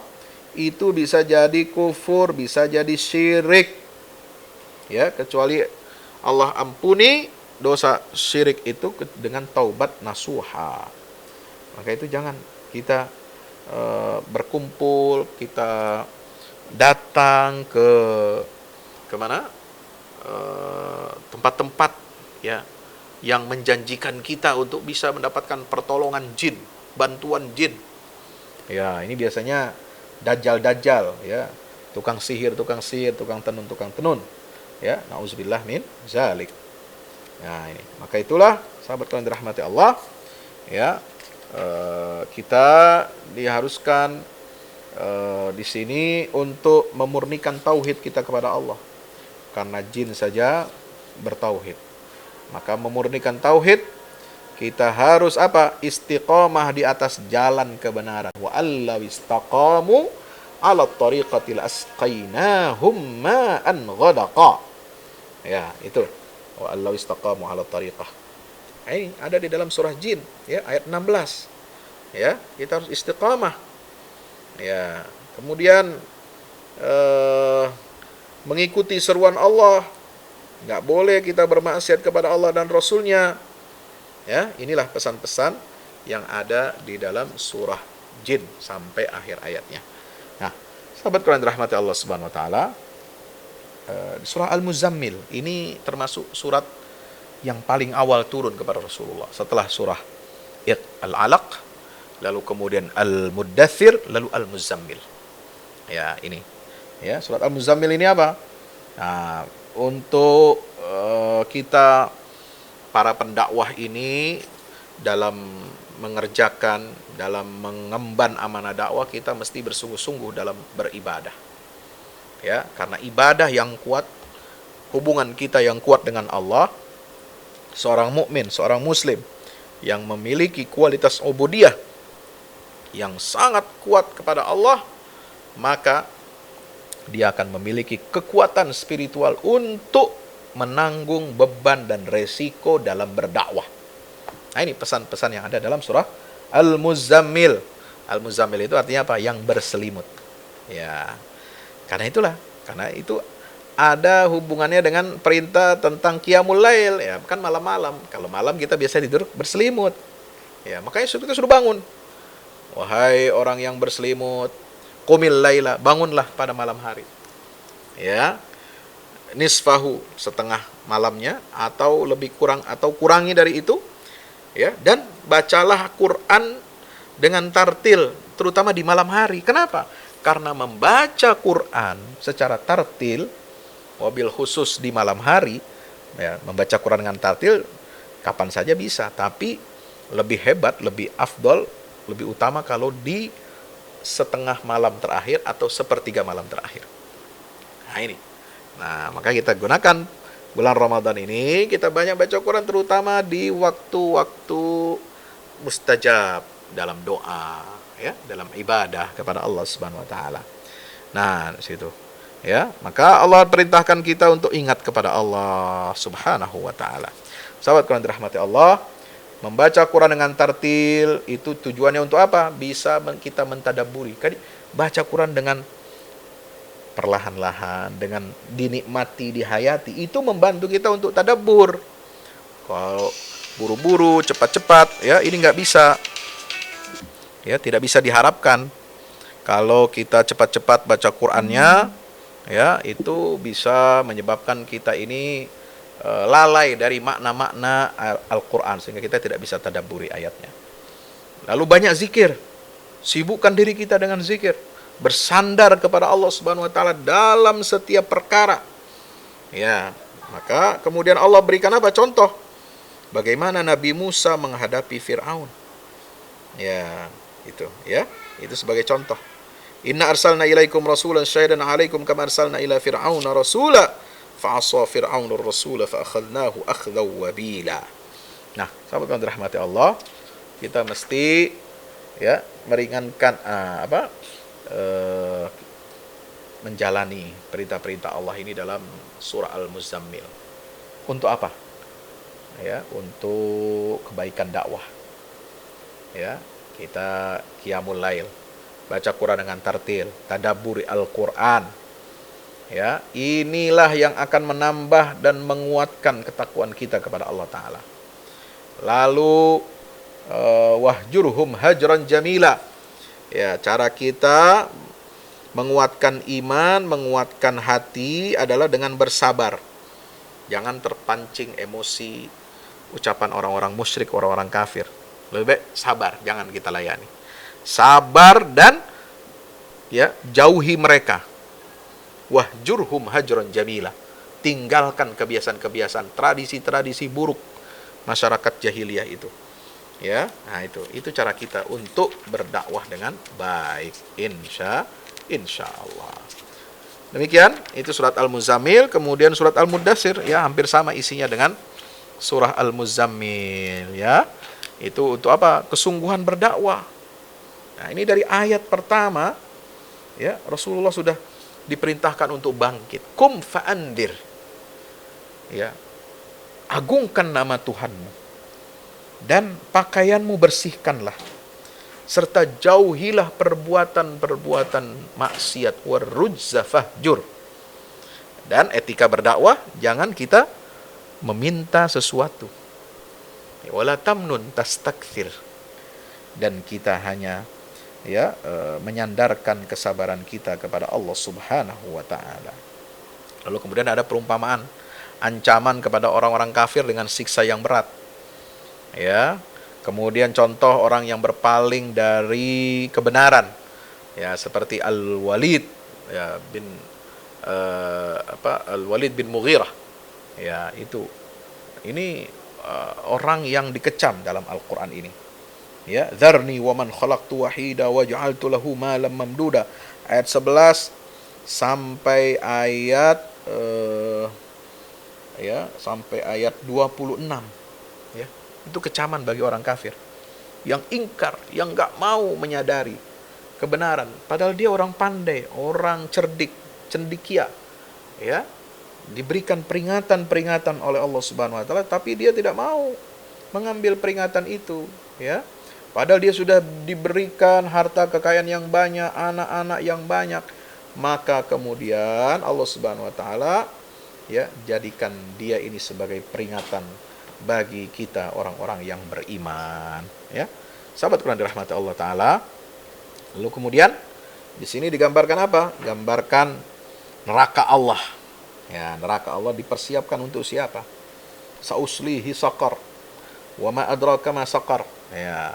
itu bisa jadi kufur, bisa jadi syirik. Ya, kecuali Allah ampuni dosa syirik itu dengan taubat nasuha. Maka itu jangan kita berkumpul, kita datang ke mana? Tempat-tempat ya yang menjanjikan kita untuk bisa mendapatkan pertolongan jin, bantuan jin. Ya, ini biasanya dajjal-dajjal ya, tukang sihir, tukang tenun. Ya, nauzubillah min zalik. Nah, ini. Maka itulah sahabat kalian dirahmati Allah, ya, kita diharuskan di sini untuk memurnikan tauhid kita kepada Allah. Karena jin saja bertauhid. Maka memurnikan tauhid, kita harus apa? Istiqamah di atas jalan kebenaran. Wa allaw istaqamu 'ala tariqatil asqainahum ma'an ghadaqa. Ya, itu. Wa allaw istaqamu 'ala tariqah. Ini ada di dalam surah Jin, ya, ayat 16. Ya, kita harus istiqamah. Ya, kemudian mengikuti seruan Allah. Nggak boleh kita bermaksiat kepada Allah dan Rasulnya. Ya, inilah pesan-pesan yang ada di dalam surah Jin sampai akhir ayatnya. Nah, sahabat Quran rahmati Allah Subhanahu wa taala, surah Al-Muzammil ini termasuk surat yang paling awal turun kepada Rasulullah setelah surah Al-Alaq, lalu kemudian Al-Muddathir, lalu Al-Muzammil. Ya, ini. Ya, surat Al-Muzammil ini apa? Nah, untuk kita para pendakwah ini dalam mengerjakan, dalam mengemban amanah dakwah, kita mesti bersungguh-sungguh dalam beribadah. Ya, karena ibadah yang kuat, hubungan kita yang kuat dengan Allah, seorang mukmin, seorang muslim yang memiliki kualitas ubudiyah yang sangat kuat kepada Allah, maka dia akan memiliki kekuatan spiritual untuk menanggung beban dan resiko dalam berdakwah. Nah, ini pesan-pesan yang ada dalam surah Al-Muzammil. Al-Muzammil itu artinya apa? Yang berselimut. Ya. Karena itu ada hubungannya dengan perintah tentang qiyamul lail, ya, kan malam-malam. Kalau malam kita biasa tidur berselimut. Ya, makanya kita suruh bangun. Wahai orang yang berselimut, qumil laila, bangunlah pada malam hari. Ya. nisfahu, setengah malamnya, atau lebih kurang, atau kurangi dari itu, ya. Dan bacalah Quran dengan tartil, terutama di malam hari. Kenapa? Karena membaca Quran secara tartil, wabil khusus di malam hari, ya, membaca Quran dengan tartil kapan saja bisa, tapi lebih hebat, lebih afdol, lebih utama kalau di setengah malam terakhir atau sepertiga malam terakhir. Nah ini. Nah, maka kita gunakan bulan Ramadan ini, kita banyak baca Quran, terutama di waktu-waktu mustajab, dalam doa, ya, dalam ibadah kepada Allah Subhanahu wa taala. Nah, di situ. Ya, maka Allah perintahkan kita untuk ingat kepada Allah Subhanahu wa taala. Sahabat Quran dirahmati Allah, membaca Quran dengan tartil itu tujuannya untuk apa? Bisa kita mentadabburi. Kan baca Quran dengan perlahan-lahan, dengan dinikmati, dihayati, itu membantu kita untuk tadabbur. Kalau buru-buru, cepat-cepat, ya ini nggak bisa. Ya, tidak bisa diharapkan. Kalau kita cepat-cepat baca Qur'annya, ya itu bisa menyebabkan kita ini lalai dari makna-makna Al-Quran, sehingga kita tidak bisa tadabburi ayatnya. Lalu banyak zikir, sibukkan diri kita dengan zikir, bersandar kepada Allah Subhanahu wa taala dalam setiap perkara. Ya, maka kemudian Allah berikan apa? Contoh bagaimana Nabi Musa menghadapi Firaun. Ya, itu ya. Itu sebagai contoh. Inna arsalna ilaikum rasulan syahidan 'alaikum kama arsalna ila fir'auna rasula fa'asa fir'aunur rasula fa akhadnahu akhdaw wabila. Nah, sahabat yang dirahmati Allah, kita mesti ya meringankan menjalani perintah-perintah Allah ini dalam surah Al-Muzammil. Untuk apa? Ya, untuk kebaikan dakwah. Ya, kita qiyamul lail, baca Quran dengan tartil, tadabburi Al-Quran. Ya, inilah yang akan menambah dan menguatkan ketakwaan kita kepada Allah Ta'ala. Lalu wahjurhum hajran jamila. Ya, cara kita menguatkan iman, menguatkan hati adalah dengan bersabar. Jangan terpancing emosi ucapan orang-orang musyrik, orang-orang kafir. Lebih baik sabar, jangan kita layani. Sabar dan ya jauhi mereka. Wahjurhum hajran jamila. Tinggalkan kebiasaan-kebiasaan, tradisi-tradisi buruk masyarakat jahiliyah itu. Ya, nah itu cara kita untuk berdakwah dengan baik, insya Allah. Demikian, itu surat Al-Muzammil. Kemudian surat Al-Muddatsir, ya hampir sama isinya dengan surah Al-Muzammil, ya. Itu untuk apa? Kesungguhan berdakwah. Nah, ini dari ayat pertama, ya Rasulullah sudah diperintahkan untuk bangkit. Kum fa'andir. Ya. Agungkan nama Tuhanmu. Dan pakaianmu bersihkanlah, serta jauhilah perbuatan-perbuatan maksiat, warrujza fahjur. Dan etika berdakwah, jangan kita meminta sesuatu, wala tamnun tastakthir, dan kita hanya ya menyandarkan kesabaran kita kepada Allah Subhanahu wa taala. Lalu kemudian ada perumpamaan, ancaman kepada orang-orang kafir dengan siksa yang berat. Ya, kemudian contoh orang yang berpaling dari kebenaran, ya seperti Al-Walid ya Al-Walid bin Mughirah. Ya, ini orang yang dikecam dalam Al-Qur'an ini. Ya, dzarni wa man khalaqtu wahida wa ja'altu lahu malam mamduda. Ayat 11 sampai ayat sampai ayat 26. Ya. Itu kecaman bagi orang kafir yang ingkar, yang nggak mau menyadari kebenaran, padahal dia orang pandai, orang cerdik, cendekia, ya, diberikan peringatan-peringatan oleh Allah Subhanahu wa taala, tapi dia tidak mau mengambil peringatan itu, ya. Padahal dia sudah diberikan harta kekayaan yang banyak, anak-anak yang banyak, maka kemudian Allah Subhanahu wa taala ya jadikan dia ini sebagai peringatan bagi kita orang-orang yang beriman, ya. Sahabat Quran dirahmati Allah taala. Lalu kemudian di sini digambarkan apa? Gambarkan neraka Allah. Ya, neraka Allah dipersiapkan untuk siapa? Sauslihi saqar. Wa ma adraka ma saqar. Ya.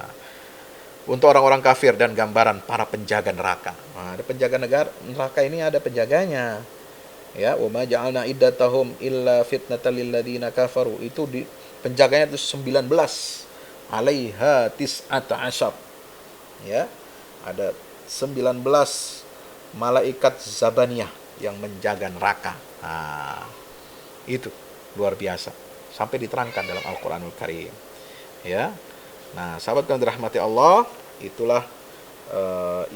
Untuk orang-orang kafir dan gambaran para penjaga neraka. Nah, ada penjaga neraka ini ada penjaganya. Ya, wa ma ja'alna iddatahum illa fitnatal lil ladzina kafaru. Itu di penjaganya itu 19. Alaiha tis'ata asyar. Ya. Ada 19 malaikat zabaniyah yang menjaga neraka. Nah, itu luar biasa. Sampai diterangkan dalam Al-Quranul Karim. Ya. Nah, sahabat yang dirahmati Allah, itulah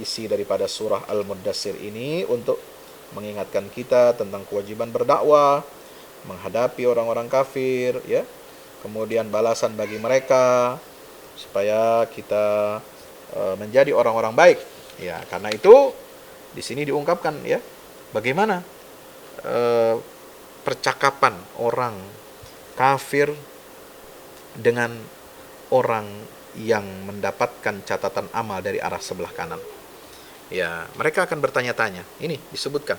isi daripada surah Al-Muddatsir ini untuk mengingatkan kita tentang kewajiban berdakwah, menghadapi orang-orang kafir, ya. Kemudian balasan bagi mereka supaya kita menjadi orang-orang baik. Ya, karena itu di sini diungkapkan ya, bagaimana percakapan orang kafir dengan orang yang mendapatkan catatan amal dari arah sebelah kanan. Ya, mereka akan bertanya-tanya. Ini disebutkan,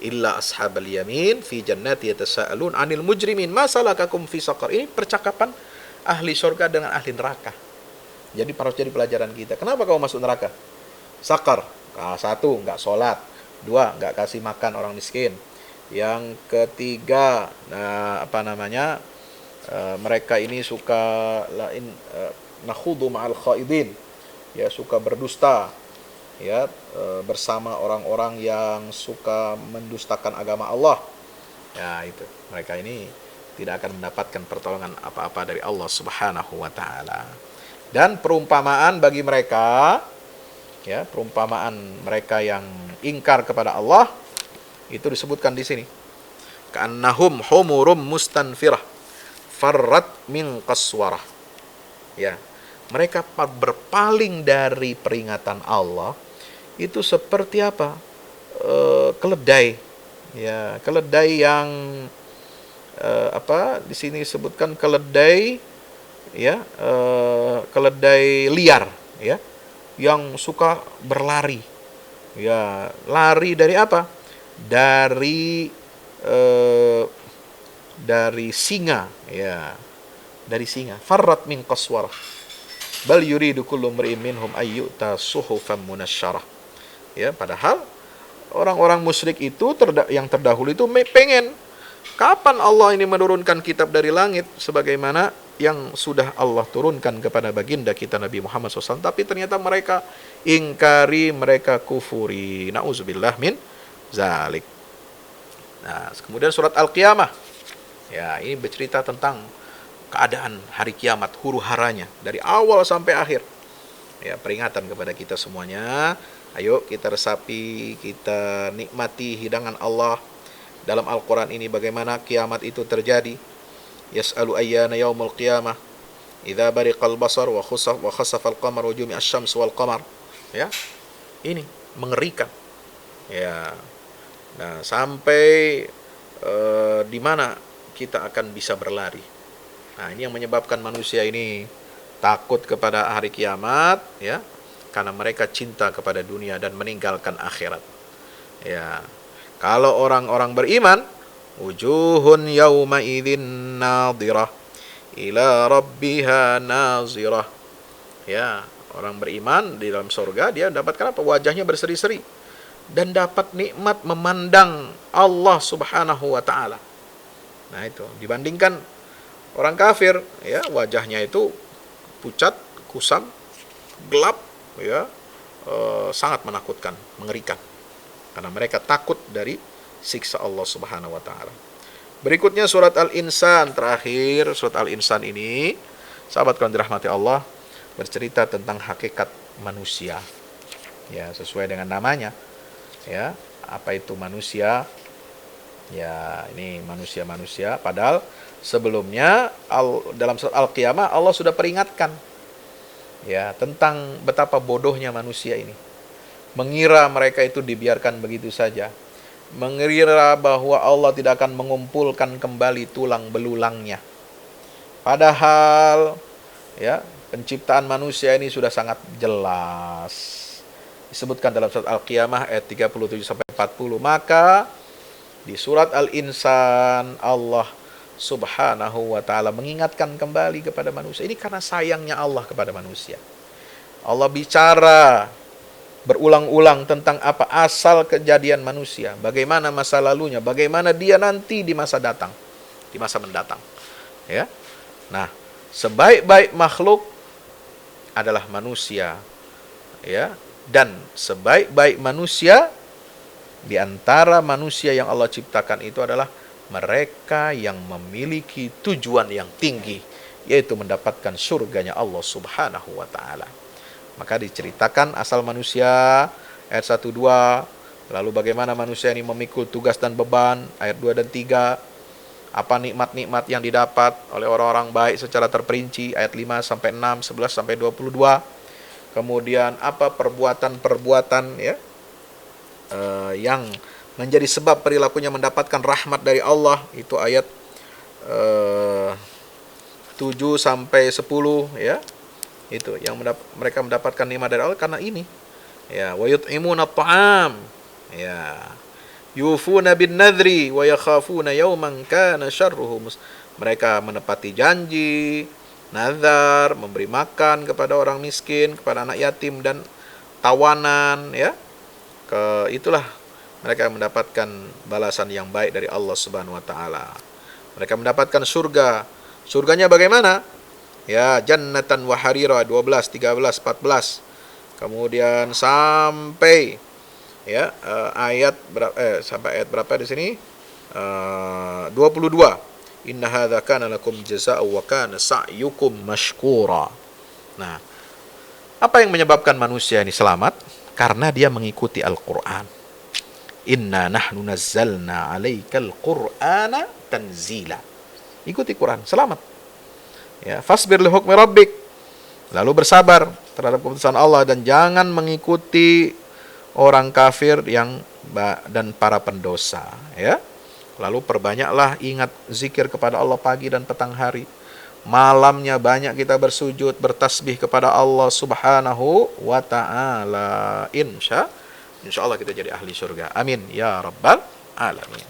illa ashabal yamin fi jannati yatasaalun 'anil mujrimin ma salakakum fi saqar. Ini percakapan ahli surga dengan ahli neraka. Jadi harus jadi pelajaran kita. Kenapa kamu masuk neraka? Sakar. Satu, enggak sholat. Dua, enggak kasih makan orang miskin. Yang ketiga, mereka ini suka nakhudu ma'al khaidin, ya, suka berdusta, ya, bersama orang-orang yang suka mendustakan agama Allah. Ya, itu. Mereka ini tidak akan mendapatkan pertolongan apa-apa dari Allah Subhanahu wa taala. Dan perumpamaan bagi mereka, ya, perumpamaan mereka yang ingkar kepada Allah itu disebutkan di sini. Ka'annahum humurum mustanfirah farrat min qaswarah. Ya, mereka berpaling dari peringatan Allah itu seperti apa? Keledai. Ya, keledai yang di sini disebutkan keledai, ya, keledai liar, ya, yang suka berlari. Ya, lari dari apa? Dari singa, ya, dari singa. Farrat min qaswarah bal yuridu kullu imri'in minhum ayyuta suhufan munasyarah. Ya, padahal orang-orang musyrik itu yang terdahulu itu pengen kapan Allah ini menurunkan kitab dari langit sebagaimana yang sudah Allah turunkan kepada baginda kita Nabi Muhammad SAW. Tapi ternyata mereka ingkari, mereka kufuri. Na'udzubillah min zalik. Nah, kemudian surat Al-Qiyamah. Ya, ini bercerita tentang keadaan hari kiamat, huru-haranya dari awal sampai akhir. Ya, peringatan kepada kita semuanya. Ayo kita resapi, kita nikmati hidangan Allah dalam Al-Quran ini, bagaimana kiamat itu terjadi. Yas'alu ayyana yaumul qiyamah idza bariqal basar wa khasafal qamar wa jumi'asy syams wal qamar. Ya, ini mengerikan. Ya. Nah, sampai di mana kita akan bisa berlari. Nah, ini yang menyebabkan manusia ini takut kepada hari kiamat, ya, karena mereka cinta kepada dunia dan meninggalkan akhirat. Ya. Kalau orang-orang beriman, wujuhun yawma idzin nadhirah ila rabbiha nazirah. Ya, orang beriman di dalam surga dia dapatkan apa? Wajahnya berseri-seri dan dapat nikmat memandang Allah Subhanahu wa taala. Nah, itu dibandingkan orang kafir, ya, wajahnya itu pucat, kusam, gelap, ya, sangat menakutkan, mengerikan. Karena mereka takut dari siksa Allah Subhanahu wa taala. Berikutnya surat Al-Insan, terakhir surat Al-Insan ini, sahabat yang dirahmati Allah, bercerita tentang hakikat manusia. Ya, sesuai dengan namanya. Ya, apa itu manusia? Ya, ini manusia-manusia, padahal sebelumnya dalam surat Al-Qiyamah Allah sudah peringatkan, ya, tentang betapa bodohnya manusia ini. Mengira mereka itu dibiarkan begitu saja. Mengira bahwa Allah tidak akan mengumpulkan kembali tulang belulangnya. Padahal, ya, penciptaan manusia ini sudah sangat jelas. Disebutkan dalam surat Al-Qiyamah ayat 37 sampai 40, maka Di surat Al-Insan, Allah Subhanahu wa ta'ala mengingatkan kembali kepada manusia. Ini karena sayangnya Allah kepada manusia. Allah bicara berulang-ulang tentang apa asal kejadian manusia, bagaimana masa lalunya, bagaimana dia nanti di masa datang, di masa mendatang. Ya. Nah, sebaik-baik makhluk adalah manusia. Ya, dan sebaik-baik manusia di antara manusia yang Allah ciptakan itu adalah mereka yang memiliki tujuan yang tinggi, yaitu mendapatkan surganya Allah Subhanahu wa ta'ala. Maka diceritakan asal manusia ayat 1, 2, lalu bagaimana manusia ini memikul tugas dan beban ayat 2 dan 3, apa nikmat-nikmat yang didapat oleh orang-orang baik secara terperinci ayat 5 sampai 6, 11 sampai 22. Kemudian apa perbuatan-perbuatan ya yang menjadi sebab perilakunya mendapatkan rahmat dari Allah, itu ayat 7 sampai 10 ya. Itu yang mereka mendapatkan nikmat dari Allah karena ini. Ya, wa yut'imuna at'am. Ya. Yufuna bin nadri wa yakhafuna yawman kana syarruhu. Mereka menepati janji, nazar, memberi makan kepada orang miskin, kepada anak yatim dan tawanan ya. Itulah mereka mendapatkan balasan yang baik dari Allah Subhanahu wa taala. Mereka mendapatkan surga. Surganya bagaimana? Ya, jannatan wa harira 12, 13, 14. Kemudian sampai ya sampai ayat berapa di sini? 22. Inna hadza kana lakum jazaa'u wa kana sa'yukum mashkura. Nah, apa yang menyebabkan manusia ini selamat? Karena dia mengikuti Al-Qur'an. Inna nahnu nazzalna 'alaikal qur'ana tanzila. Ikuti Quran, selamat. Ya, fasbir li hukmi rabbik. Lalu bersabar terhadap keputusan Allah dan jangan mengikuti orang kafir dan para pendosa, ya. Lalu perbanyaklah ingat zikir kepada Allah pagi dan petang hari. Malamnya banyak kita bersujud, bertasbih kepada Allah Subhanahu wa ta'ala. Insya Allah kita jadi ahli surga. Amin ya rabbal alamin.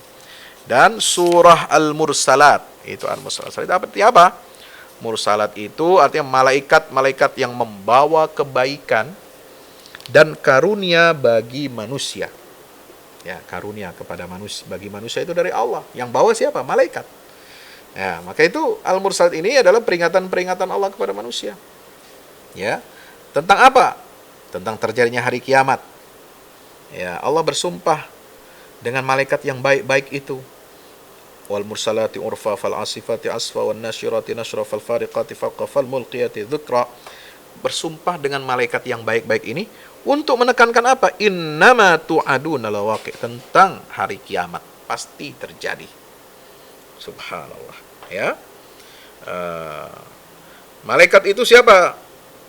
Dan surah Al-Mursalat, itu Al-Mursalat itu artinya apa? Mursalat itu artinya malaikat-malaikat yang membawa kebaikan dan karunia bagi manusia. Ya, karunia kepada manusia, bagi manusia itu dari Allah. Yang bawa siapa? Malaikat. Ya, maka itu Al-Mursalat ini adalah peringatan-peringatan Allah kepada manusia. Ya. Tentang apa? Tentang terjadinya hari kiamat. Ya, Allah bersumpah dengan malaikat yang baik-baik itu. Wal mursalati urfa fal asifati asfa wan nasyirati nashra fal fariqati farqa fal mulqiyati dzikra. Bersumpah dengan malaikat yang baik-baik ini untuk menekankan apa? Innama tu'aduna lawaqi, tentang hari kiamat pasti terjadi. Subhanallah, ya. Malaikat itu siapa?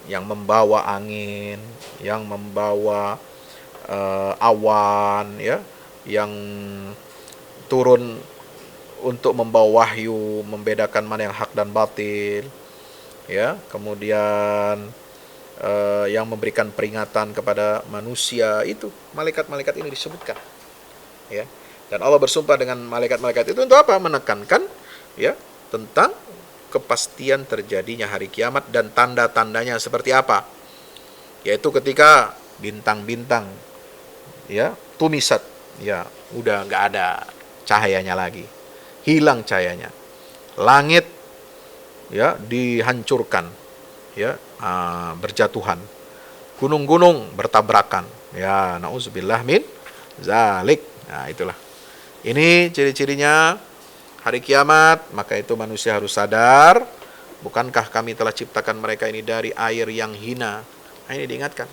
Yang membawa angin, yang membawa awan, ya, yang turun untuk membawa wahyu, membedakan mana yang hak dan batil, ya. Kemudian yang memberikan peringatan kepada manusia, itu malaikat-malaikat ini disebutkan, ya. Dan Allah bersumpah dengan malaikat-malaikat itu untuk apa? Menekankan, ya, tentang kepastian terjadinya hari kiamat dan tanda-tandanya seperti apa, yaitu ketika bintang-bintang, ya, tumisat, ya, udah nggak ada cahayanya lagi, hilang cahayanya, langit, ya, dihancurkan, ya, berjatuhan, gunung-gunung bertabrakan, ya, nauzubillah min zalik. Nah, itulah, ini ciri-cirinya hari kiamat. Maka itu manusia harus sadar, bukankah kami telah ciptakan mereka ini dari air yang hina. Nah, ini diingatkan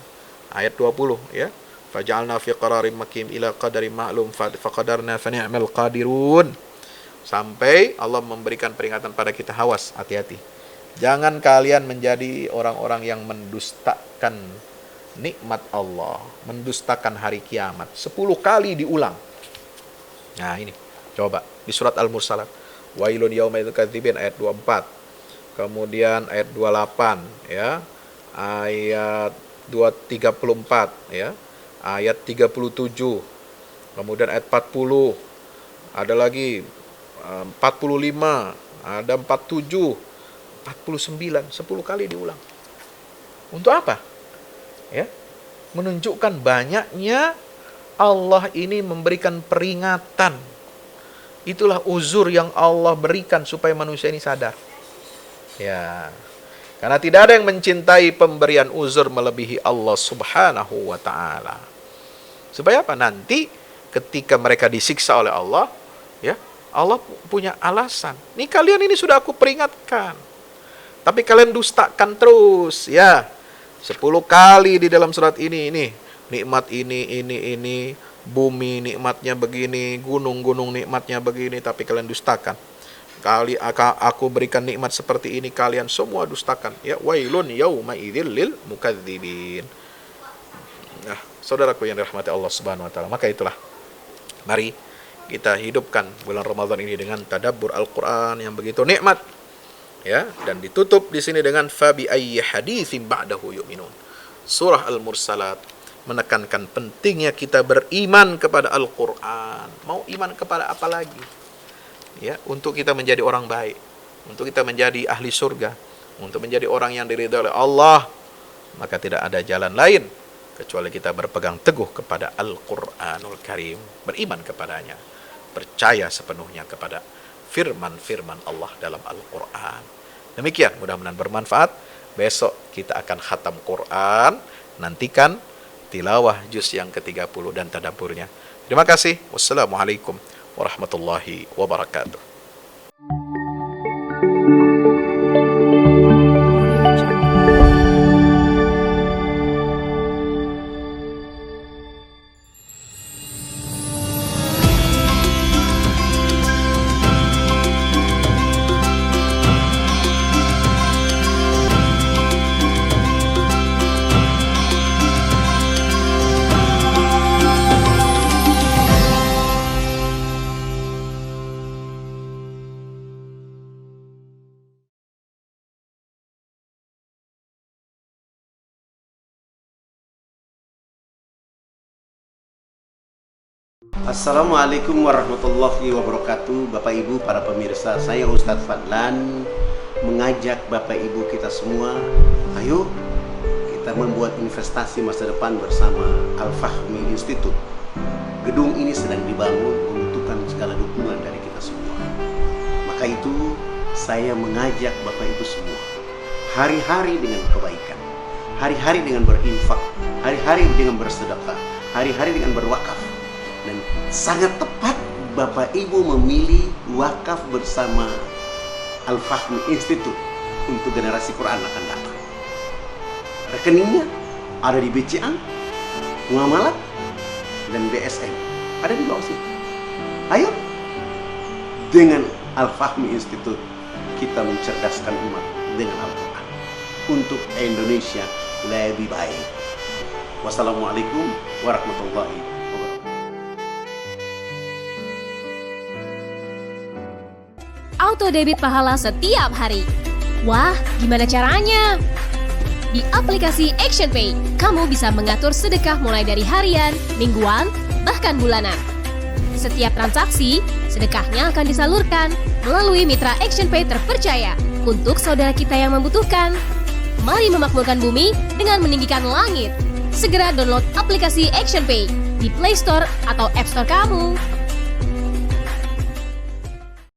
ayat 20, ya. Faja'alna fi qararin makim ila qadarin ma'lum faqadarna fa ni'mal qadirun. Sampai Allah memberikan peringatan pada kita, hawas, hati-hati. Jangan kalian menjadi orang-orang yang mendustakan nikmat Allah, mendustakan hari kiamat. 10 kali diulang. Nah, ini coba di surat Al-Mursalat. Wailun yauma idzil kadzibin ayat 24. Kemudian ayat 28, ya. Ayat 234, ya. Ayat 37, kemudian ayat 40, ada lagi 45, ada 47, 49, 10 kali diulang. Untuk apa? Ya, menunjukkan banyaknya Allah ini memberikan peringatan. Itulah uzur yang Allah berikan supaya manusia ini sadar. Ya, karena tidak ada yang mencintai pemberian uzur melebihi Allah Subhanahu wa ta'ala. Supaya apa? Nanti ketika mereka disiksa oleh Allah, ya, Allah punya alasan. Nih kalian ini sudah aku peringatkan, tapi kalian dustakan terus, ya. 10 kali di dalam surat ini nikmat ini, bumi nikmatnya begini, gunung-gunung nikmatnya begini, tapi kalian dustakan. Kali aku berikan nikmat seperti ini, kalian semua dustakan. Ya, wailun yauma idzil lil mukadzibin. Nah, saudaraku yang dirahmati Allah Subhanahu wa taala, maka itulah, mari kita hidupkan bulan Ramadan ini dengan tadabbur Al-Qur'an yang begitu nikmat. Ya, dan ditutup di sini dengan fabi ayyi haditsin ba'dahu yu'minun. Surah Al-Mursalat menekankan pentingnya kita beriman kepada Al-Qur'an. Mau iman kepada apa lagi? Ya, untuk kita menjadi orang baik, untuk kita menjadi ahli surga, untuk menjadi orang yang diridhai oleh Allah, maka tidak ada jalan lain kecuali kita berpegang teguh kepada Al-Qur'anul Karim, beriman kepadanya, percaya sepenuhnya kepada firman-firman Allah dalam Al-Quran. Demikian, mudah-mudahan bermanfaat. Besok kita akan khatam Quran. Nantikan tilawah juz yang ke-30 dan tadabburnya. Terima kasih. Wassalamualaikum warahmatullahi wabarakatuh. Assalamualaikum warahmatullahi wabarakatuh. Bapak Ibu, para pemirsa, saya Ustadz Fadlan mengajak Bapak Ibu kita semua, ayo kita membuat investasi masa depan bersama Al-Fahmi Institute. Gedung ini sedang dibangun, membutuhkan segala dukungan dari kita semua. Maka itu saya mengajak Bapak Ibu semua, hari-hari dengan kebaikan, hari-hari dengan berinfak, hari-hari dengan bersedekah, hari-hari dengan berwakaf. Dan sangat tepat Bapak Ibu memilih wakaf bersama Al-Fahmi Institute untuk generasi Quran akan datang. Rekeningnya ada di BCA, Muamalat, dan BSM. Ada di bawah sini. Ayo, dengan Al-Fahmi Institute kita mencerdaskan umat dengan Al-Quran untuk Indonesia lebih baik. Wassalamualaikum warahmatullahi wabarakatuh. Auto debit pahala setiap hari. Wah, gimana caranya? Di aplikasi ActionPay, kamu bisa mengatur sedekah mulai dari harian, mingguan, bahkan bulanan. Setiap transaksi, sedekahnya akan disalurkan melalui mitra ActionPay terpercaya untuk saudara kita yang membutuhkan. Mari memakmurkan bumi dengan meninggikan langit. Segera download aplikasi ActionPay di Play Store atau App Store kamu.